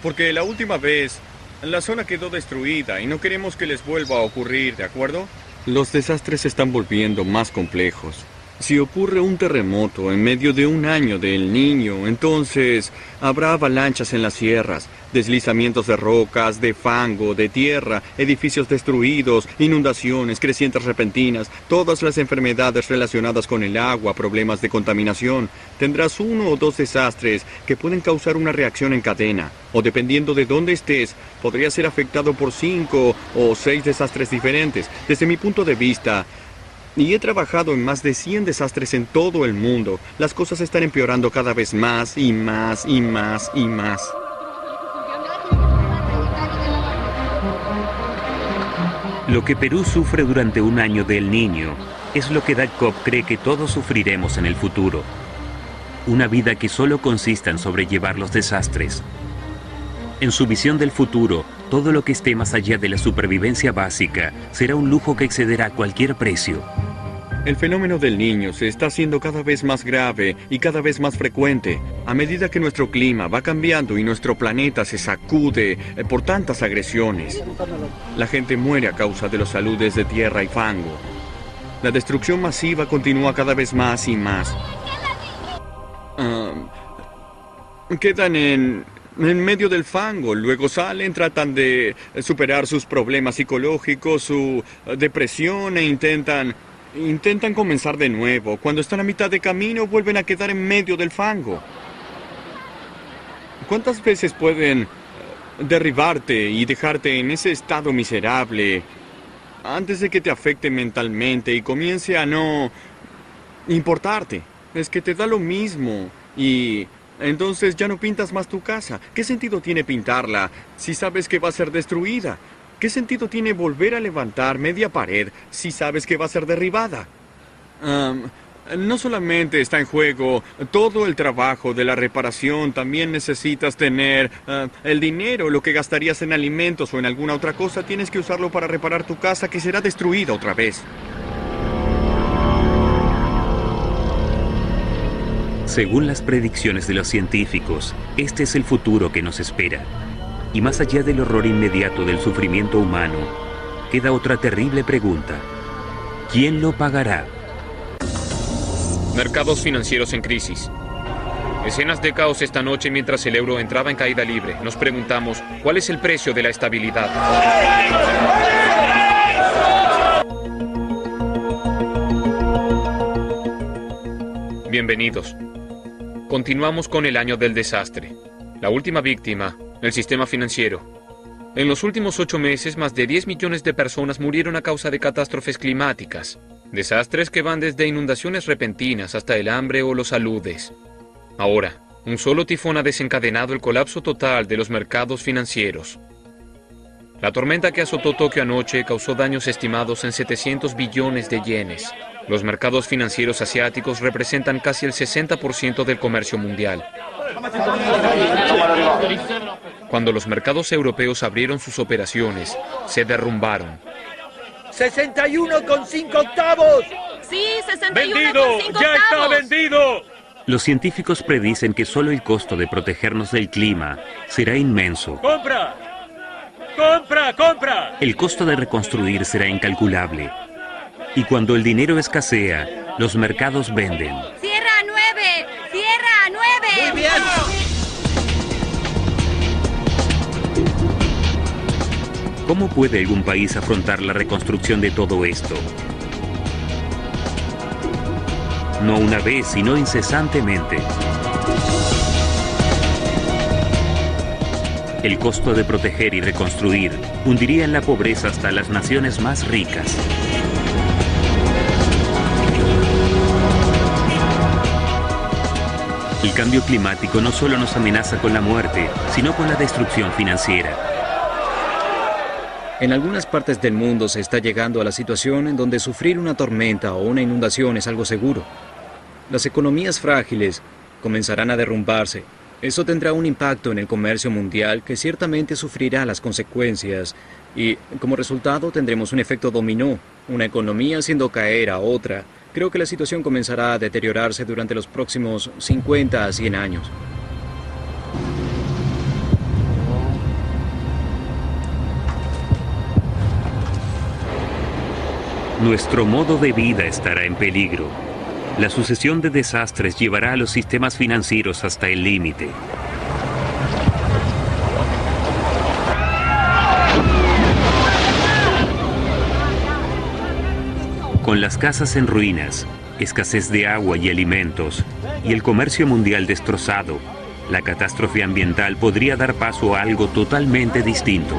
Porque la última vez, la zona quedó destruida y no queremos que les vuelva a ocurrir, ¿de acuerdo? Los desastres se están volviendo más complejos. Si ocurre un terremoto en medio de un año del Niño, entonces habrá avalanchas en las sierras, deslizamientos de rocas, de fango, de tierra, edificios destruidos, inundaciones, crecientes repentinas, todas las enfermedades relacionadas con el agua, problemas de contaminación. Tendrás 1 o 2 desastres que pueden causar una reacción en cadena, o dependiendo de dónde estés, podrías ser afectado por 5 o 6 desastres diferentes. Desde mi punto de vista, y he trabajado en más de 100 desastres en todo el mundo, las cosas están empeorando cada vez más y más y más y más. Lo que Perú sufre durante un año del Niño es lo que Doug Cobb cree que todos sufriremos en el futuro. Una vida que solo consista en sobrellevar los desastres. En su visión del futuro, todo lo que esté más allá de la supervivencia básica será un lujo que excederá cualquier precio. El fenómeno del Niño se está haciendo cada vez más grave y cada vez más frecuente. A medida que nuestro clima va cambiando y nuestro planeta se sacude por tantas agresiones, la gente muere a causa de los aludes de tierra y fango. La destrucción masiva continúa cada vez más y más. Quedan en medio del fango, luego salen, tratan de superar sus problemas psicológicos, su depresión e intentan comenzar de nuevo. Cuando están a mitad de camino, vuelven a quedar en medio del fango. ¿Cuántas veces pueden derribarte y dejarte en ese estado miserable antes de que te afecte mentalmente y comience a no importarte? Es que te da lo mismo y entonces ya no pintas más tu casa. ¿Qué sentido tiene pintarla si sabes que va a ser destruida? ¿Qué sentido tiene volver a levantar media pared si sabes que va a ser derribada? No solamente está en juego todo el trabajo de la reparación, también necesitas tener el dinero, lo que gastarías en alimentos o en alguna otra cosa, tienes que usarlo para reparar tu casa que será destruida otra vez. Según las predicciones de los científicos, este es el futuro que nos espera. Y más allá del horror inmediato del sufrimiento humano, queda otra terrible pregunta. ¿Quién lo pagará? Mercados financieros en crisis. Escenas de caos esta noche mientras el euro entraba en caída libre. Nos preguntamos, ¿cuál es el precio de la estabilidad? Bienvenidos. Continuamos con el año del desastre. La última víctima, el sistema financiero. En los últimos 8 meses, más de 10 millones de personas murieron a causa de catástrofes climáticas. Desastres que van desde inundaciones repentinas hasta el hambre o los aludes. Ahora, un solo tifón ha desencadenado el colapso total de los mercados financieros. La tormenta que azotó Tokio anoche causó daños estimados en 700 billones de yenes. Los mercados financieros asiáticos representan casi el 60% del comercio mundial. Cuando los mercados europeos abrieron sus operaciones, se derrumbaron. ¡61,5 Sí, 61,5 ¡Vendido! ¡Ya está vendido! Los científicos predicen que solo el costo de protegernos del clima será inmenso. ¡Compra! ¡Compra! ¡Compra! El costo de reconstruir será incalculable. Y cuando el dinero escasea, los mercados venden. ¡Cierra a 9! ¡Cierra a 9! ¡Muy bien! ¿Cómo puede algún país afrontar la reconstrucción de todo esto? No una vez, sino incesantemente. El costo de proteger y reconstruir hundiría en la pobreza hasta las naciones más ricas. El cambio climático no solo nos amenaza con la muerte, sino con la destrucción financiera. En algunas partes del mundo se está llegando a la situación en donde sufrir una tormenta o una inundación es algo seguro. Las economías frágiles comenzarán a derrumbarse. Eso tendrá un impacto en el comercio mundial que ciertamente sufrirá las consecuencias y, como resultado, tendremos un efecto dominó, una economía haciendo caer a otra. Creo que la situación comenzará a deteriorarse durante los próximos 50 a 100 años. Nuestro modo de vida estará en peligro. La sucesión de desastres llevará a los sistemas financieros hasta el límite. Con las casas en ruinas, escasez de agua y alimentos, y el comercio mundial destrozado, la catástrofe ambiental podría dar paso a algo totalmente distinto.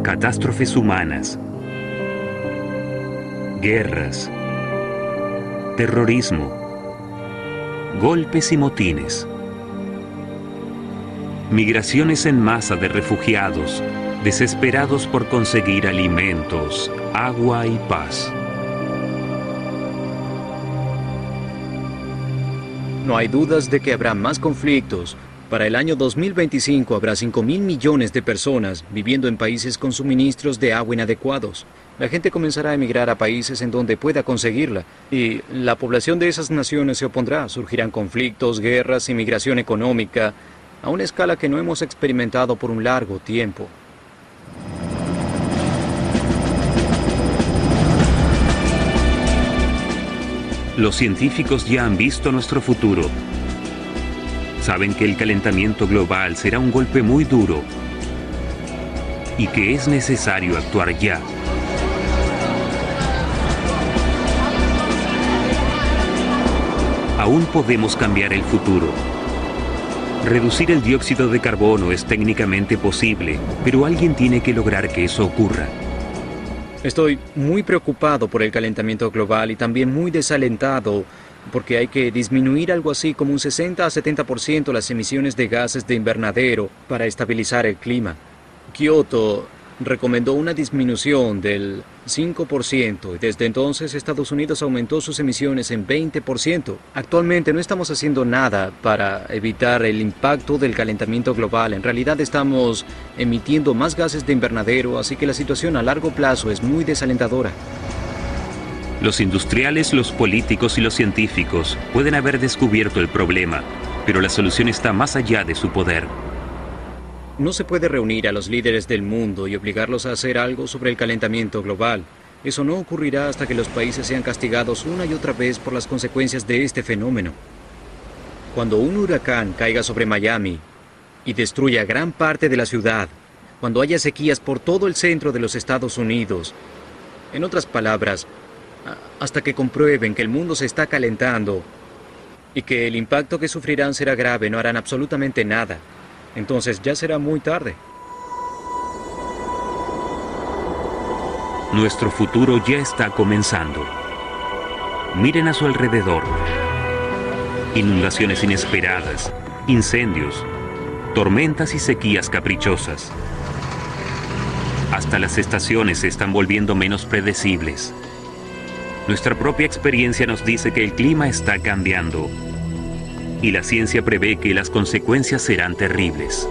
Catástrofes humanas, guerras, terrorismo, golpes y motines, migraciones en masa de refugiados, desesperados por conseguir alimentos, agua y paz. No hay dudas de que habrá más conflictos. Para el año 2025 habrá 5.000 millones de personas viviendo en países con suministros de agua inadecuados. La gente comenzará a emigrar a países en donde pueda conseguirla y la población de esas naciones se opondrá. Surgirán conflictos, guerras y migración económica a una escala que no hemos experimentado por un largo tiempo. Los científicos ya han visto nuestro futuro. Saben que el calentamiento global será un golpe muy duro y que es necesario actuar ya. Aún podemos cambiar el futuro. Reducir el dióxido de carbono es técnicamente posible, pero alguien tiene que lograr que eso ocurra. Estoy muy preocupado por el calentamiento global y también muy desalentado porque hay que disminuir algo así como un 60 a 70% las emisiones de gases de invernadero para estabilizar el clima. Kioto recomendó una disminución del 5% y desde entonces Estados Unidos aumentó sus emisiones en 20%. Actualmente no estamos haciendo nada para evitar el impacto del calentamiento global. En realidad estamos emitiendo más gases de invernadero, así que la situación a largo plazo es muy desalentadora. Los industriales, los políticos y los científicos pueden haber descubierto el problema, pero la solución está más allá de su poder. No se puede reunir a los líderes del mundo y obligarlos a hacer algo sobre el calentamiento global. Eso no ocurrirá hasta que los países sean castigados una y otra vez por las consecuencias de este fenómeno. Cuando un huracán caiga sobre Miami y destruya gran parte de la ciudad, cuando haya sequías por todo el centro de los Estados Unidos, en otras palabras, hasta que comprueben que el mundo se está calentando y que el impacto que sufrirán será grave, no harán absolutamente nada. Entonces ya será muy tarde. Nuestro futuro ya está comenzando. Miren a su alrededor. Inundaciones inesperadas, incendios, tormentas y sequías caprichosas. Hasta las estaciones se están volviendo menos predecibles. Nuestra propia experiencia nos dice que el clima está cambiando. Y la ciencia prevé que las consecuencias serán terribles.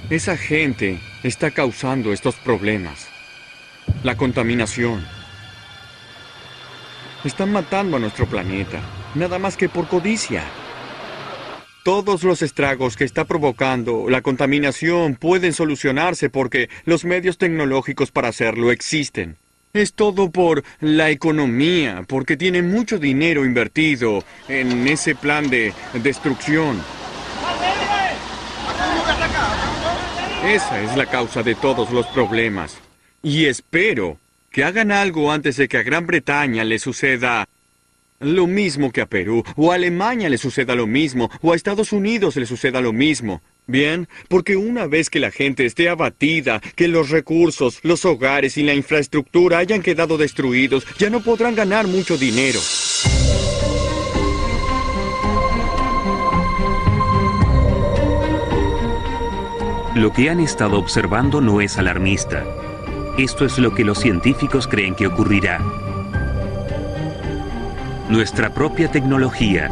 Esa gente está causando estos problemas. La contaminación. Están matando a nuestro planeta, nada más que por codicia. Todos los estragos que está provocando la contaminación pueden solucionarse porque los medios tecnológicos para hacerlo existen. Es todo por la economía, porque tienen mucho dinero invertido en ese plan de destrucción. Esa es la causa de todos los problemas. Y espero que hagan algo antes de que a Gran Bretaña le suceda Lo mismo que a Perú, o a Alemania le suceda lo mismo, o a Estados Unidos le suceda lo mismo. Bien, porque una vez que la gente esté abatida, que los recursos, los hogares y la infraestructura hayan quedado destruidos, ya no podrán ganar mucho dinero. Lo que han estado observando no es alarmista. Esto es lo que los científicos creen que ocurrirá. Nuestra propia tecnología,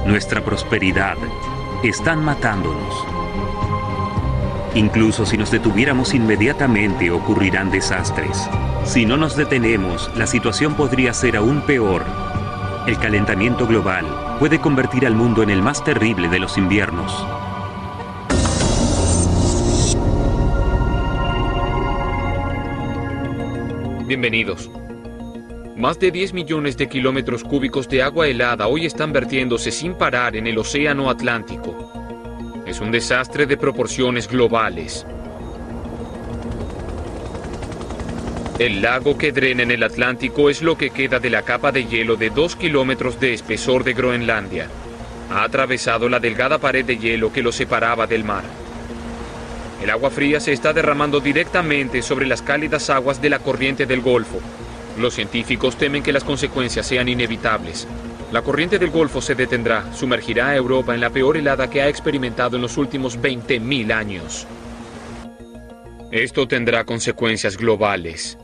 nuestra prosperidad, están matándonos. Incluso si nos detuviéramos inmediatamente, ocurrirán desastres. Si no nos detenemos, la situación podría ser aún peor. El calentamiento global puede convertir al mundo en el más terrible de los inviernos. Bienvenidos. Más de 10 millones de kilómetros cúbicos de agua helada hoy están vertiéndose sin parar en el Océano Atlántico. Es un desastre de proporciones globales. El lago que drena en el Atlántico es lo que queda de la capa de hielo de 2 kilómetros de espesor de Groenlandia. Ha atravesado la delgada pared de hielo que lo separaba del mar. El agua fría se está derramando directamente sobre las cálidas aguas de la corriente del Golfo. Los científicos temen que las consecuencias sean inevitables. La corriente del Golfo se detendrá, sumergirá a Europa en la peor helada que ha experimentado en los últimos 20.000 años. Esto tendrá consecuencias globales.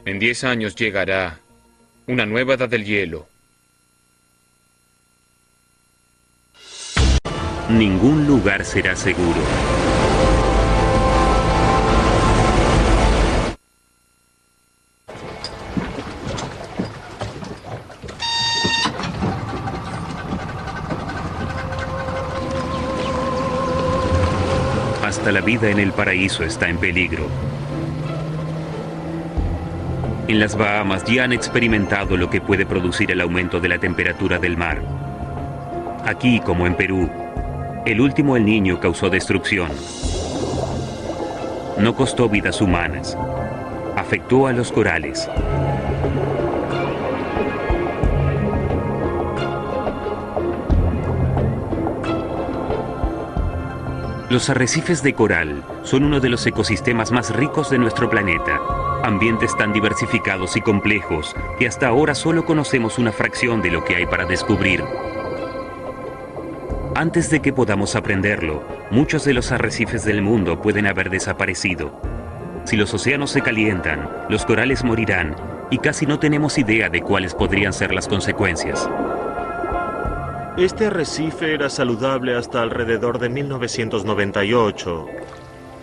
En 10 años llegará una nueva edad del hielo. Ningún lugar será seguro. Hasta la vida en el paraíso está en peligro. En las Bahamas ya han experimentado lo que puede producir el aumento de la temperatura del mar. Aquí, como en Perú, el último El Niño causó destrucción. No costó vidas humanas. Afectó a los corales. Los arrecifes de coral son uno de los ecosistemas más ricos de nuestro planeta. Ambientes tan diversificados y complejos que hasta ahora solo conocemos una fracción de lo que hay para descubrir. Antes de que podamos aprenderlo, muchos de los arrecifes del mundo pueden haber desaparecido. Si los océanos se calientan, los corales morirán y casi no tenemos idea de cuáles podrían ser las consecuencias. Este arrecife era saludable hasta alrededor de 1998,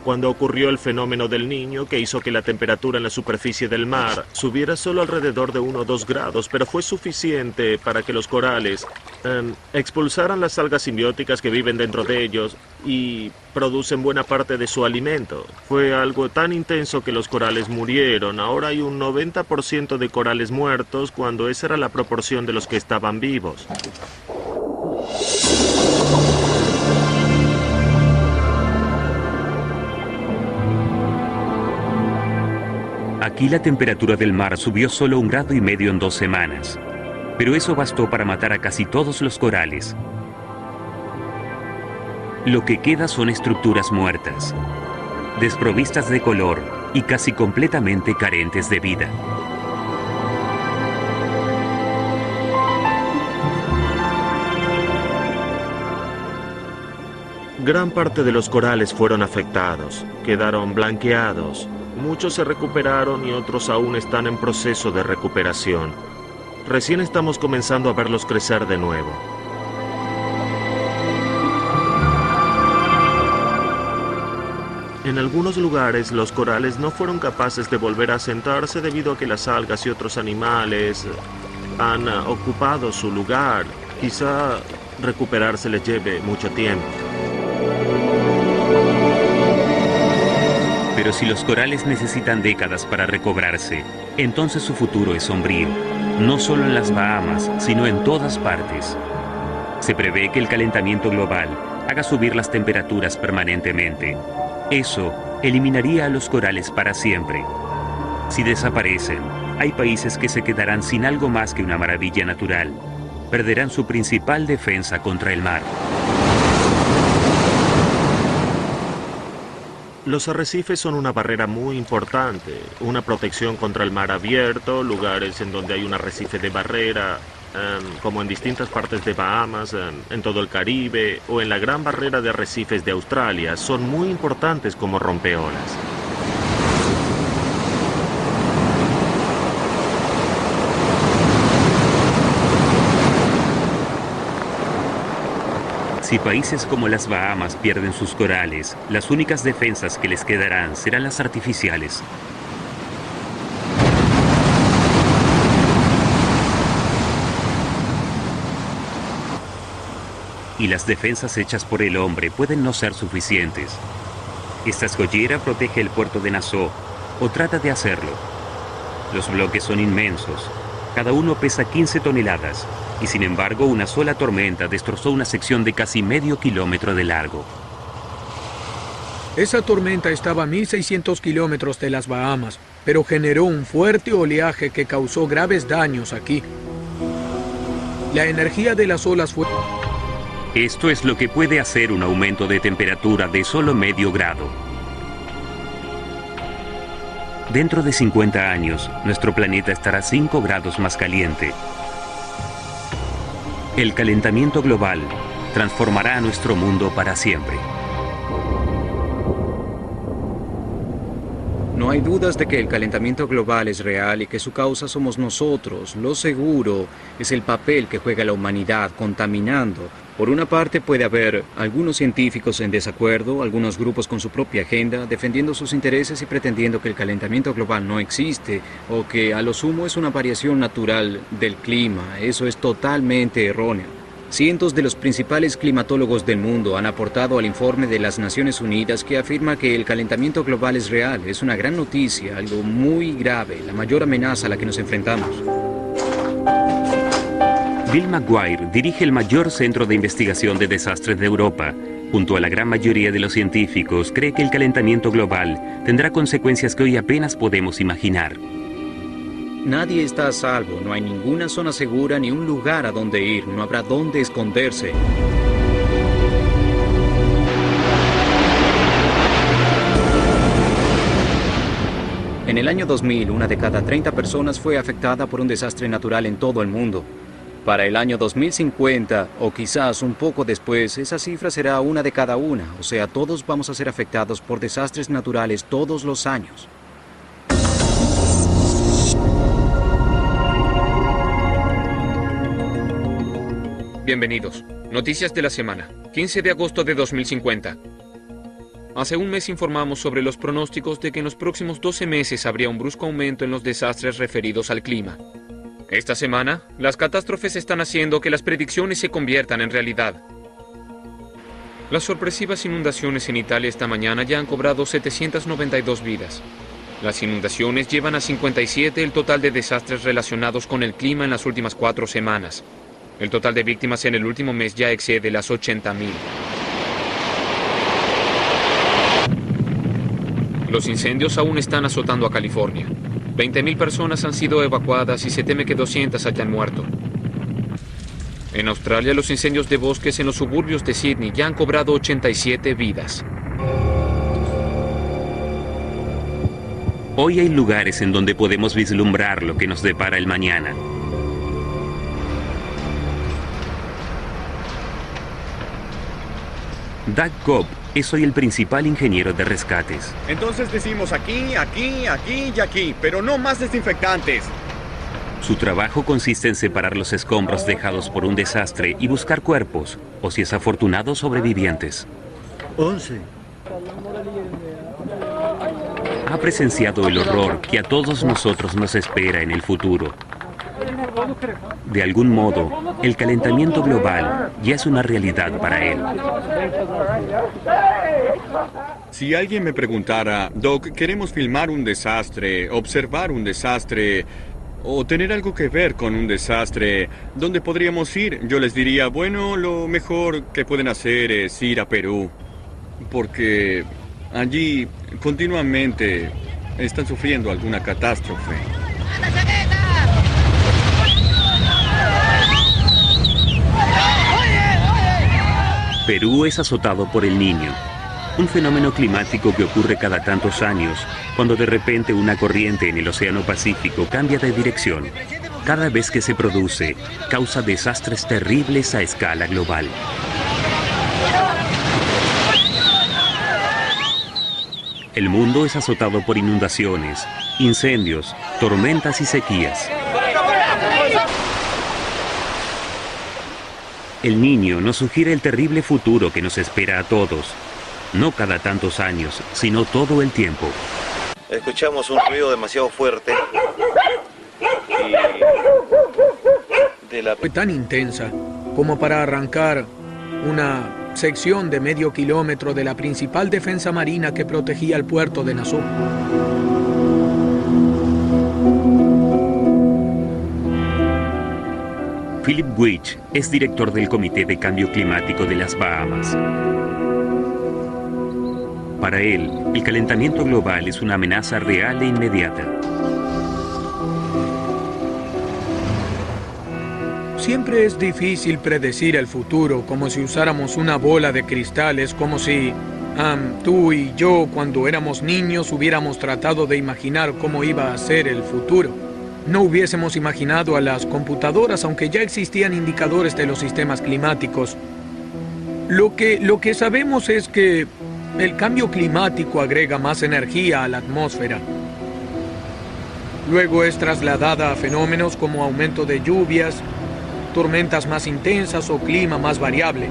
cuando ocurrió el fenómeno del Niño que hizo que la temperatura en la superficie del mar subiera solo alrededor de 1 o 2 grados, pero fue suficiente para que los corales expulsaran las algas simbióticas que viven dentro de ellos y producen buena parte de su alimento. Fue algo tan intenso que los corales murieron. Ahora hay un 90% de corales muertos cuando esa era la proporción de los que estaban vivos. Aquí la temperatura del mar subió solo 1,5 grados en 2 semanas, pero eso bastó para matar a casi todos los corales. Lo que queda son estructuras muertas, desprovistas de color y casi completamente carentes de vida. Gran parte de los corales fueron afectados, quedaron blanqueados. Muchos se recuperaron y otros aún están en proceso de recuperación. Recién estamos comenzando a verlos crecer de nuevo. En algunos lugares los corales no fueron capaces de volver a asentarse debido a que las algas y otros animales han ocupado su lugar. Quizá recuperarse les lleve mucho tiempo. Pero si los corales necesitan décadas para recobrarse, entonces su futuro es sombrío, no solo en las Bahamas, sino en todas partes. Se prevé que el calentamiento global haga subir las temperaturas permanentemente. Eso eliminaría a los corales para siempre. Si desaparecen, hay países que se quedarán sin algo más que una maravilla natural. Perderán su principal defensa contra el mar. Los arrecifes son una barrera muy importante, una protección contra el mar abierto, lugares en donde hay un arrecife de barrera, como en distintas partes de Bahamas, en todo el Caribe o en la gran barrera de arrecifes de Australia, son muy importantes como rompeolas. Si países como las Bahamas pierden sus corales, las únicas defensas que les quedarán serán las artificiales. Y las defensas hechas por el hombre pueden no ser suficientes. Esta escollera protege el puerto de Nassau, o trata de hacerlo. Los bloques son inmensos. Cada uno pesa 15 toneladas, y sin embargo una sola tormenta destrozó una sección de casi medio kilómetro de largo. Esa tormenta estaba a 1.600 kilómetros de las Bahamas, pero generó un fuerte oleaje que causó graves daños aquí. La energía de las olas fue... Esto es lo que puede hacer un aumento de temperatura de solo medio grado. Dentro de 50 años, nuestro planeta estará 5 grados más caliente. El calentamiento global transformará a nuestro mundo para siempre. No hay dudas de que el calentamiento global es real y que su causa somos nosotros. Lo seguro es el papel que juega la humanidad contaminando. Por una parte puede haber algunos científicos en desacuerdo, algunos grupos con su propia agenda, defendiendo sus intereses y pretendiendo que el calentamiento global no existe, o que a lo sumo es una variación natural del clima. Eso es totalmente erróneo. Cientos de los principales climatólogos del mundo han aportado al informe de las Naciones Unidas que afirma que el calentamiento global es real. Es una gran noticia, algo muy grave, la mayor amenaza a la que nos enfrentamos. Bill McGuire dirige el mayor centro de investigación de desastres de Europa. Junto a la gran mayoría de los científicos, cree que el calentamiento global tendrá consecuencias que hoy apenas podemos imaginar. Nadie está a salvo, no hay ninguna zona segura ni un lugar a donde ir, no habrá dónde esconderse. En el año 2000, una de cada 30 personas fue afectada por un desastre natural en todo el mundo. Para el año 2050, o quizás un poco después, esa cifra será una de cada una, o sea, todos vamos a ser afectados por desastres naturales todos los años. Bienvenidos. Noticias de la semana. 15 de agosto de 2050. Hace un mes informamos sobre los pronósticos de que en los próximos 12 meses habría un brusco aumento en los desastres referidos al clima. Esta semana, las catástrofes están haciendo que las predicciones se conviertan en realidad. Las sorpresivas inundaciones en Italia esta mañana ya han cobrado 792 vidas. Las inundaciones llevan a 57 el total de desastres relacionados con el clima en las últimas 4 semanas. El total de víctimas en el último mes ya excede las 80.000. Los incendios aún están azotando a California. 20.000 personas han sido evacuadas y se teme que 200 hayan muerto. En Australia, los incendios de bosques en los suburbios de Sydney ya han cobrado 87 vidas. Hoy hay lugares en donde podemos vislumbrar lo que nos depara el mañana. Doug Cobb es hoy el principal ingeniero de rescates. Entonces decimos aquí, aquí, aquí y aquí, pero no más desinfectantes. Su trabajo consiste en separar los escombros dejados por un desastre y buscar cuerpos, o si es afortunado, sobrevivientes. 11. Ha presenciado el horror que a todos nosotros nos espera en el futuro. De algún modo, el calentamiento global ya es una realidad para él. Si alguien me preguntara, Doc, queremos filmar un desastre, observar un desastre, o tener algo que ver con un desastre, ¿dónde podríamos ir? Yo les diría, bueno, lo mejor que pueden hacer es ir a Perú, porque allí continuamente están sufriendo alguna catástrofe. Perú es azotado por el Niño, un fenómeno climático que ocurre cada tantos años, cuando de repente una corriente en el Océano Pacífico cambia de dirección. Cada vez que se produce, causa desastres terribles a escala global. El mundo es azotado por inundaciones, incendios, tormentas y sequías. El Niño nos sugiere el terrible futuro que nos espera a todos, no cada tantos años, sino todo el tiempo. Escuchamos un ruido demasiado fuerte Fue tan intensa como para arrancar una sección de medio kilómetro de la principal defensa marina que protegía el puerto de Nassau. Philip Witch es director del Comité de Cambio Climático de las Bahamas. Para él, el calentamiento global es una amenaza real e inmediata. Siempre es difícil predecir el futuro, como si usáramos una bola de cristal. Es como si tú y yo, cuando éramos niños, hubiéramos tratado de imaginar cómo iba a ser el futuro. No hubiésemos imaginado a las computadoras, aunque ya existían indicadores de los sistemas climáticos. Lo que sabemos es que el cambio climático agrega más energía a la atmósfera. Luego es trasladada a fenómenos como aumento de lluvias, tormentas más intensas o clima más variable.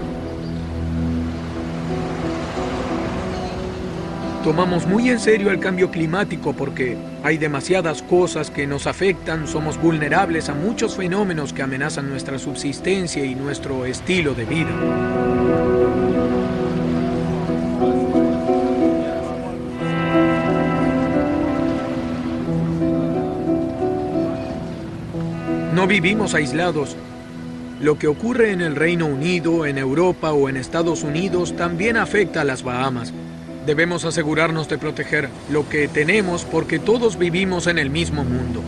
Tomamos muy en serio el cambio climático porque hay demasiadas cosas que nos afectan, somos vulnerables a muchos fenómenos que amenazan nuestra subsistencia y nuestro estilo de vida. No vivimos aislados. Lo que ocurre en el Reino Unido, en Europa o en Estados Unidos también afecta a las Bahamas. Debemos asegurarnos de proteger lo que tenemos porque todos vivimos en el mismo mundo.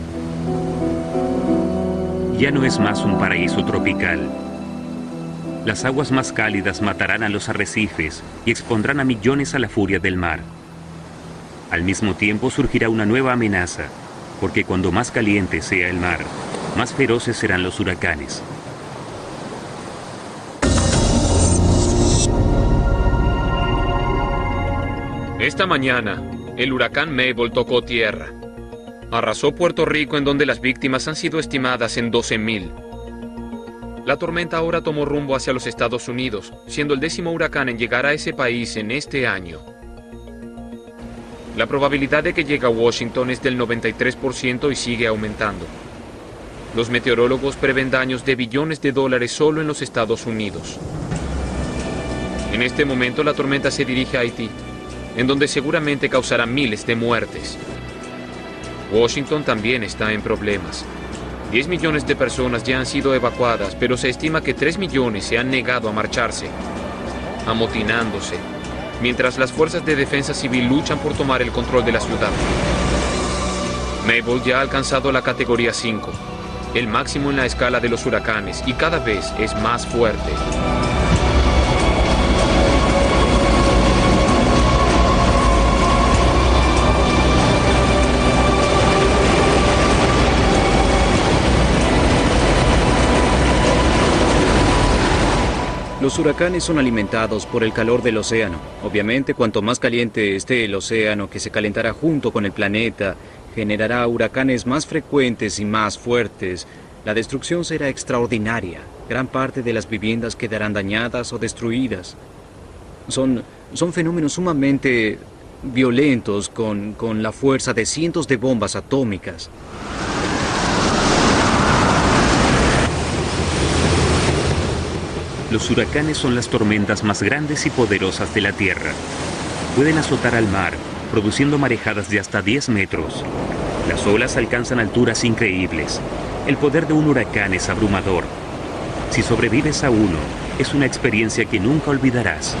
Ya no es más un paraíso tropical. Las aguas más cálidas matarán a los arrecifes y expondrán a millones a la furia del mar. Al mismo tiempo surgirá una nueva amenaza, porque cuando más caliente sea el mar, más feroces serán los huracanes. Esta mañana, el huracán Mabel tocó tierra. Arrasó Puerto Rico, en donde las víctimas han sido estimadas en 12,000. La tormenta ahora tomó rumbo hacia los Estados Unidos, siendo el 10º huracán en llegar a ese país en este año. La probabilidad de que llegue a Washington es del 93% y sigue aumentando. Los meteorólogos prevén daños de billones de dólares solo en los Estados Unidos. En este momento la tormenta se dirige a Haití, en donde seguramente causará miles de muertes. Washington también está en problemas. 10 millones de personas ya han sido evacuadas, pero se estima que 3 millones se han negado a marcharse, amotinándose, mientras las fuerzas de defensa civil luchan por tomar el control de la ciudad. Mabel ya ha alcanzado la categoría 5, el máximo en la escala de los huracanes, y cada vez es más fuerte. Los huracanes son alimentados por el calor del océano. Obviamente, cuanto más caliente esté el océano, que se calentará junto con el planeta, generará huracanes más frecuentes y más fuertes. La destrucción será extraordinaria. Gran parte de las viviendas quedarán dañadas o destruidas. Son fenómenos sumamente violentos con la fuerza de cientos de bombas atómicas. Los huracanes son las tormentas más grandes y poderosas de la Tierra. Pueden azotar al mar, produciendo marejadas de hasta 10 metros. Las olas alcanzan alturas increíbles. El poder de un huracán es abrumador. Si sobrevives a uno, es una experiencia que nunca olvidarás.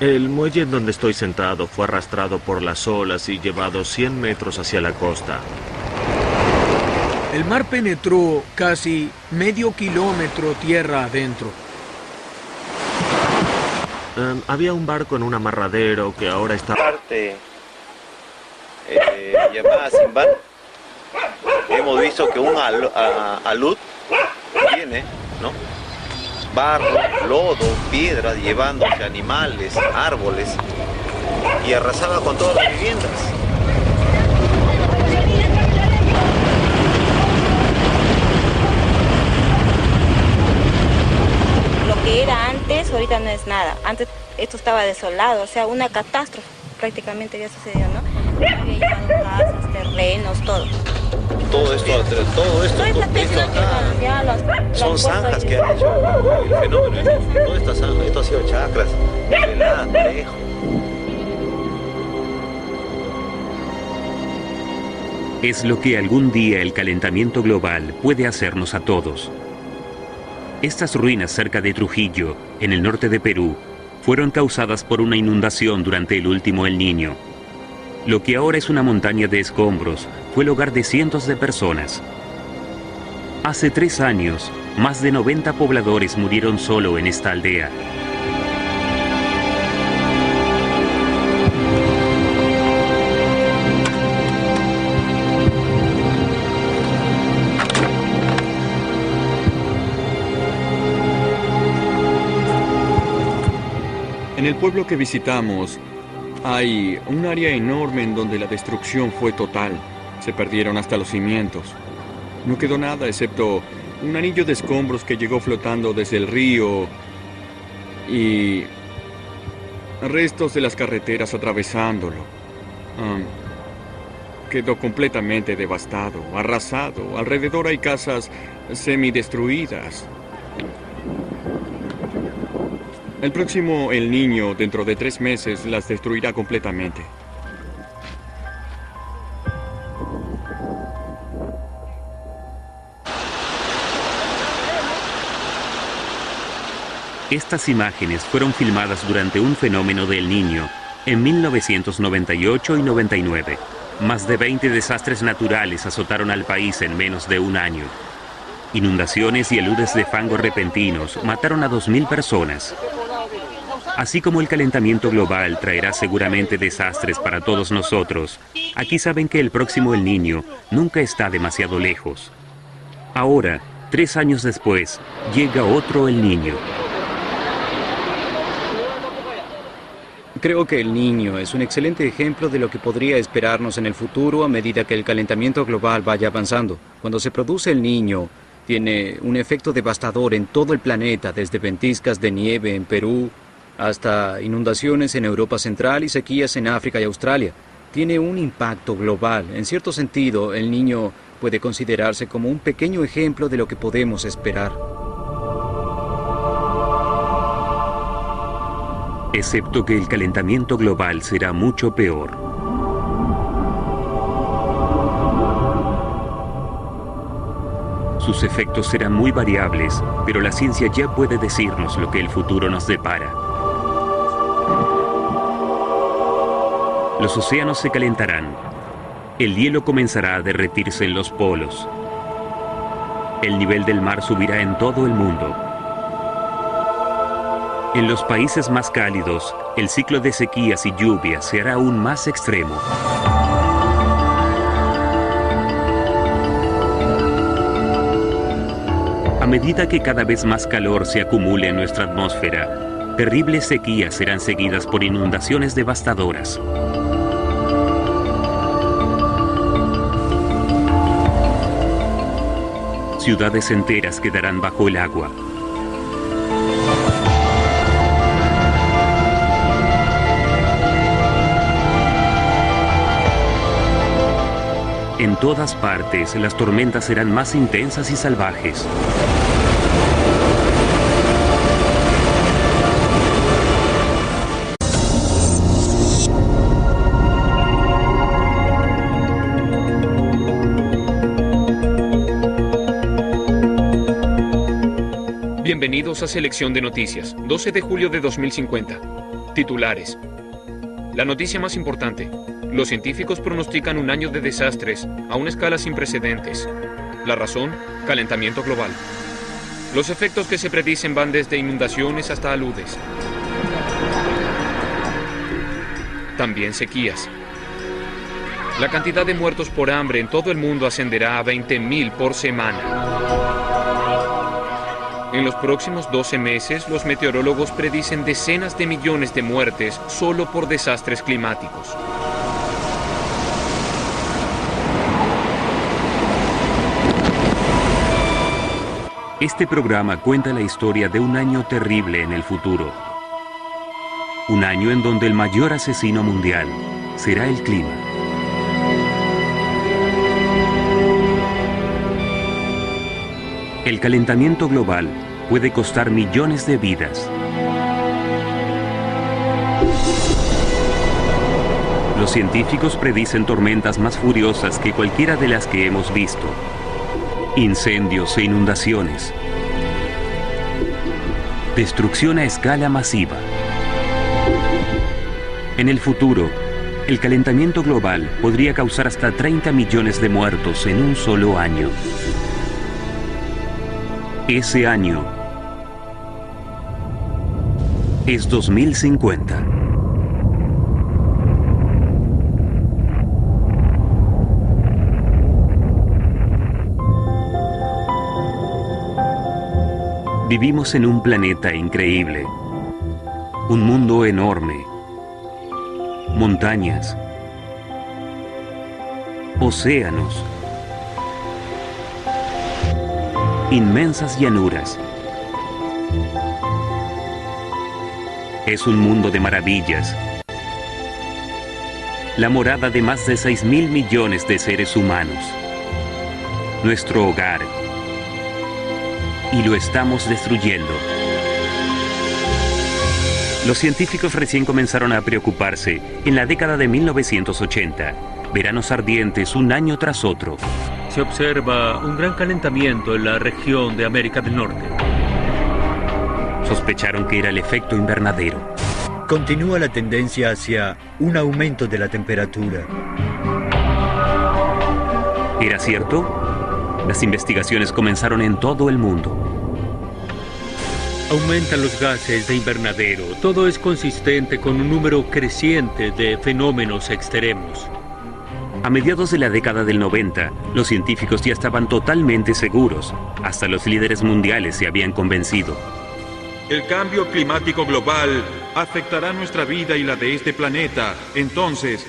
El muelle en donde estoy sentado fue arrastrado por las olas y llevado 100 metros hacia la costa. El mar penetró casi medio kilómetro tierra adentro. Había un barco en un amarradero que ahora está... llamada Simban. Hemos visto que un alud viene, ¿no? Barro, lodo, piedras, llevándose animales, árboles, y arrasaba con todas las viviendas. Lo que era antes, ahorita no es nada. Antes esto estaba desolado, o sea, una catástrofe prácticamente ya sucedió, ¿no? Había llevado casas, terrenos, todo. Todo esto acá son zanjas que han hecho el fenómeno. Toda esta zanja, esto ha sido chacras, Tejo. Es lo que algún día el calentamiento global puede hacernos a todos. Estas ruinas cerca de Trujillo, en el norte de Perú, fueron causadas por una inundación durante el último El Niño. Lo que ahora es una montaña de escombros fue el hogar de cientos de personas. Hace 3 años, más de 90 pobladores murieron solo en esta aldea. En el pueblo que visitamos, hay un área enorme en donde la destrucción fue total. Se perdieron hasta los cimientos. No quedó nada excepto un anillo de escombros que llegó flotando desde el río y restos de las carreteras atravesándolo. Quedó completamente devastado, arrasado. Alrededor hay casas semidestruidas. El próximo El Niño, dentro de 3 meses, las destruirá completamente. Estas imágenes fueron filmadas durante un fenómeno del Niño en 1998 y 99. Más de 20 desastres naturales azotaron al país en menos de un año. Inundaciones y aludes de fango repentinos mataron a 2.000 personas. Así como el calentamiento global traerá seguramente desastres para todos nosotros, aquí saben que el próximo El Niño nunca está demasiado lejos. Ahora, 3 años después, llega otro El Niño. Creo que El Niño es un excelente ejemplo de lo que podría esperarnos en el futuro a medida que el calentamiento global vaya avanzando. Cuando se produce El Niño, tiene un efecto devastador en todo el planeta, desde ventiscas de nieve en Perú hasta inundaciones en Europa Central y sequías en África y Australia. Tiene un impacto global. En cierto sentido, El Niño puede considerarse como un pequeño ejemplo de lo que podemos esperar. Excepto que el calentamiento global será mucho peor. Sus efectos serán muy variables, pero la ciencia ya puede decirnos lo que el futuro nos depara. Los océanos se calentarán. El hielo comenzará a derretirse en los polos. El nivel del mar subirá en todo el mundo. En los países más cálidos, el ciclo de sequías y lluvias se hará aún más extremo. A medida que cada vez más calor se acumule en nuestra atmósfera, terribles sequías serán seguidas por inundaciones devastadoras. Ciudades enteras quedarán bajo el agua. En todas partes, las tormentas serán más intensas y salvajes. Bienvenidos a Selección de Noticias, 12 de julio de 2050. Titulares. La noticia más importante. Los científicos pronostican un año de desastres a una escala sin precedentes. La razón, calentamiento global. Los efectos que se predicen van desde inundaciones hasta aludes. También sequías. La cantidad de muertos por hambre en todo el mundo ascenderá a 20.000 por semana. En los próximos 12 meses, los meteorólogos predicen decenas de millones de muertes solo por desastres climáticos. Este programa cuenta la historia de un año terrible en el futuro. Un año en donde el mayor asesino mundial será el clima. El calentamiento global puede costar millones de vidas. Los científicos predicen tormentas más furiosas que cualquiera de las que hemos visto. Incendios e inundaciones. Destrucción a escala masiva. En el futuro, el calentamiento global podría causar hasta 30 millones de muertos en un solo año. Ese año es 2050. Vivimos en un planeta increíble, un mundo enorme, montañas, océanos, inmensas llanuras. Es un mundo de maravillas, la morada de más de 6.000 millones de seres humanos, nuestro hogar, y lo estamos destruyendo. Los científicos recién comenzaron a preocuparse en la década de 1980, veranos ardientes un año tras otro. Se observa un gran calentamiento en la región de América del Norte. Sospecharon que era el efecto invernadero. Continúa la tendencia hacia un aumento de la temperatura. ¿Era cierto? Las investigaciones comenzaron en todo el mundo. Aumentan los gases de invernadero. Todo es consistente con un número creciente de fenómenos extremos. A mediados de la década del 90, los científicos ya estaban totalmente seguros. Hasta los líderes mundiales se habían convencido. El cambio climático global afectará nuestra vida y la de este planeta. Entonces,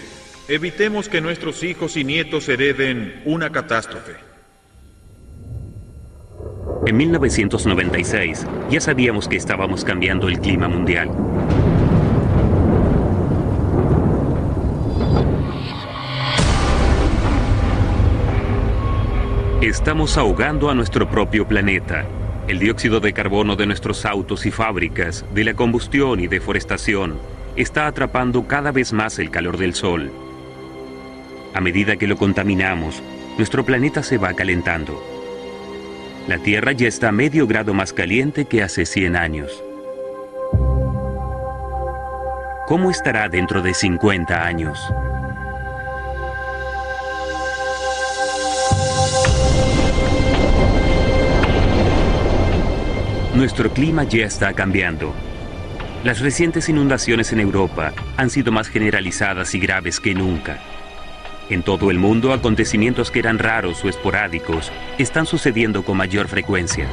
evitemos que nuestros hijos y nietos hereden una catástrofe. En 1996, ya sabíamos que estábamos cambiando el clima mundial. Estamos ahogando a nuestro propio planeta. El dióxido de carbono de nuestros autos y fábricas, de la combustión y deforestación, está atrapando cada vez más el calor del sol. A medida que lo contaminamos, nuestro planeta se va calentando. La Tierra ya está medio grado más caliente que hace 100 años. ¿Cómo estará dentro de 50 años? Nuestro clima ya está cambiando. Las recientes inundaciones en Europa han sido más generalizadas y graves que nunca. En todo el mundo, acontecimientos que eran raros o esporádicos están sucediendo con mayor frecuencia.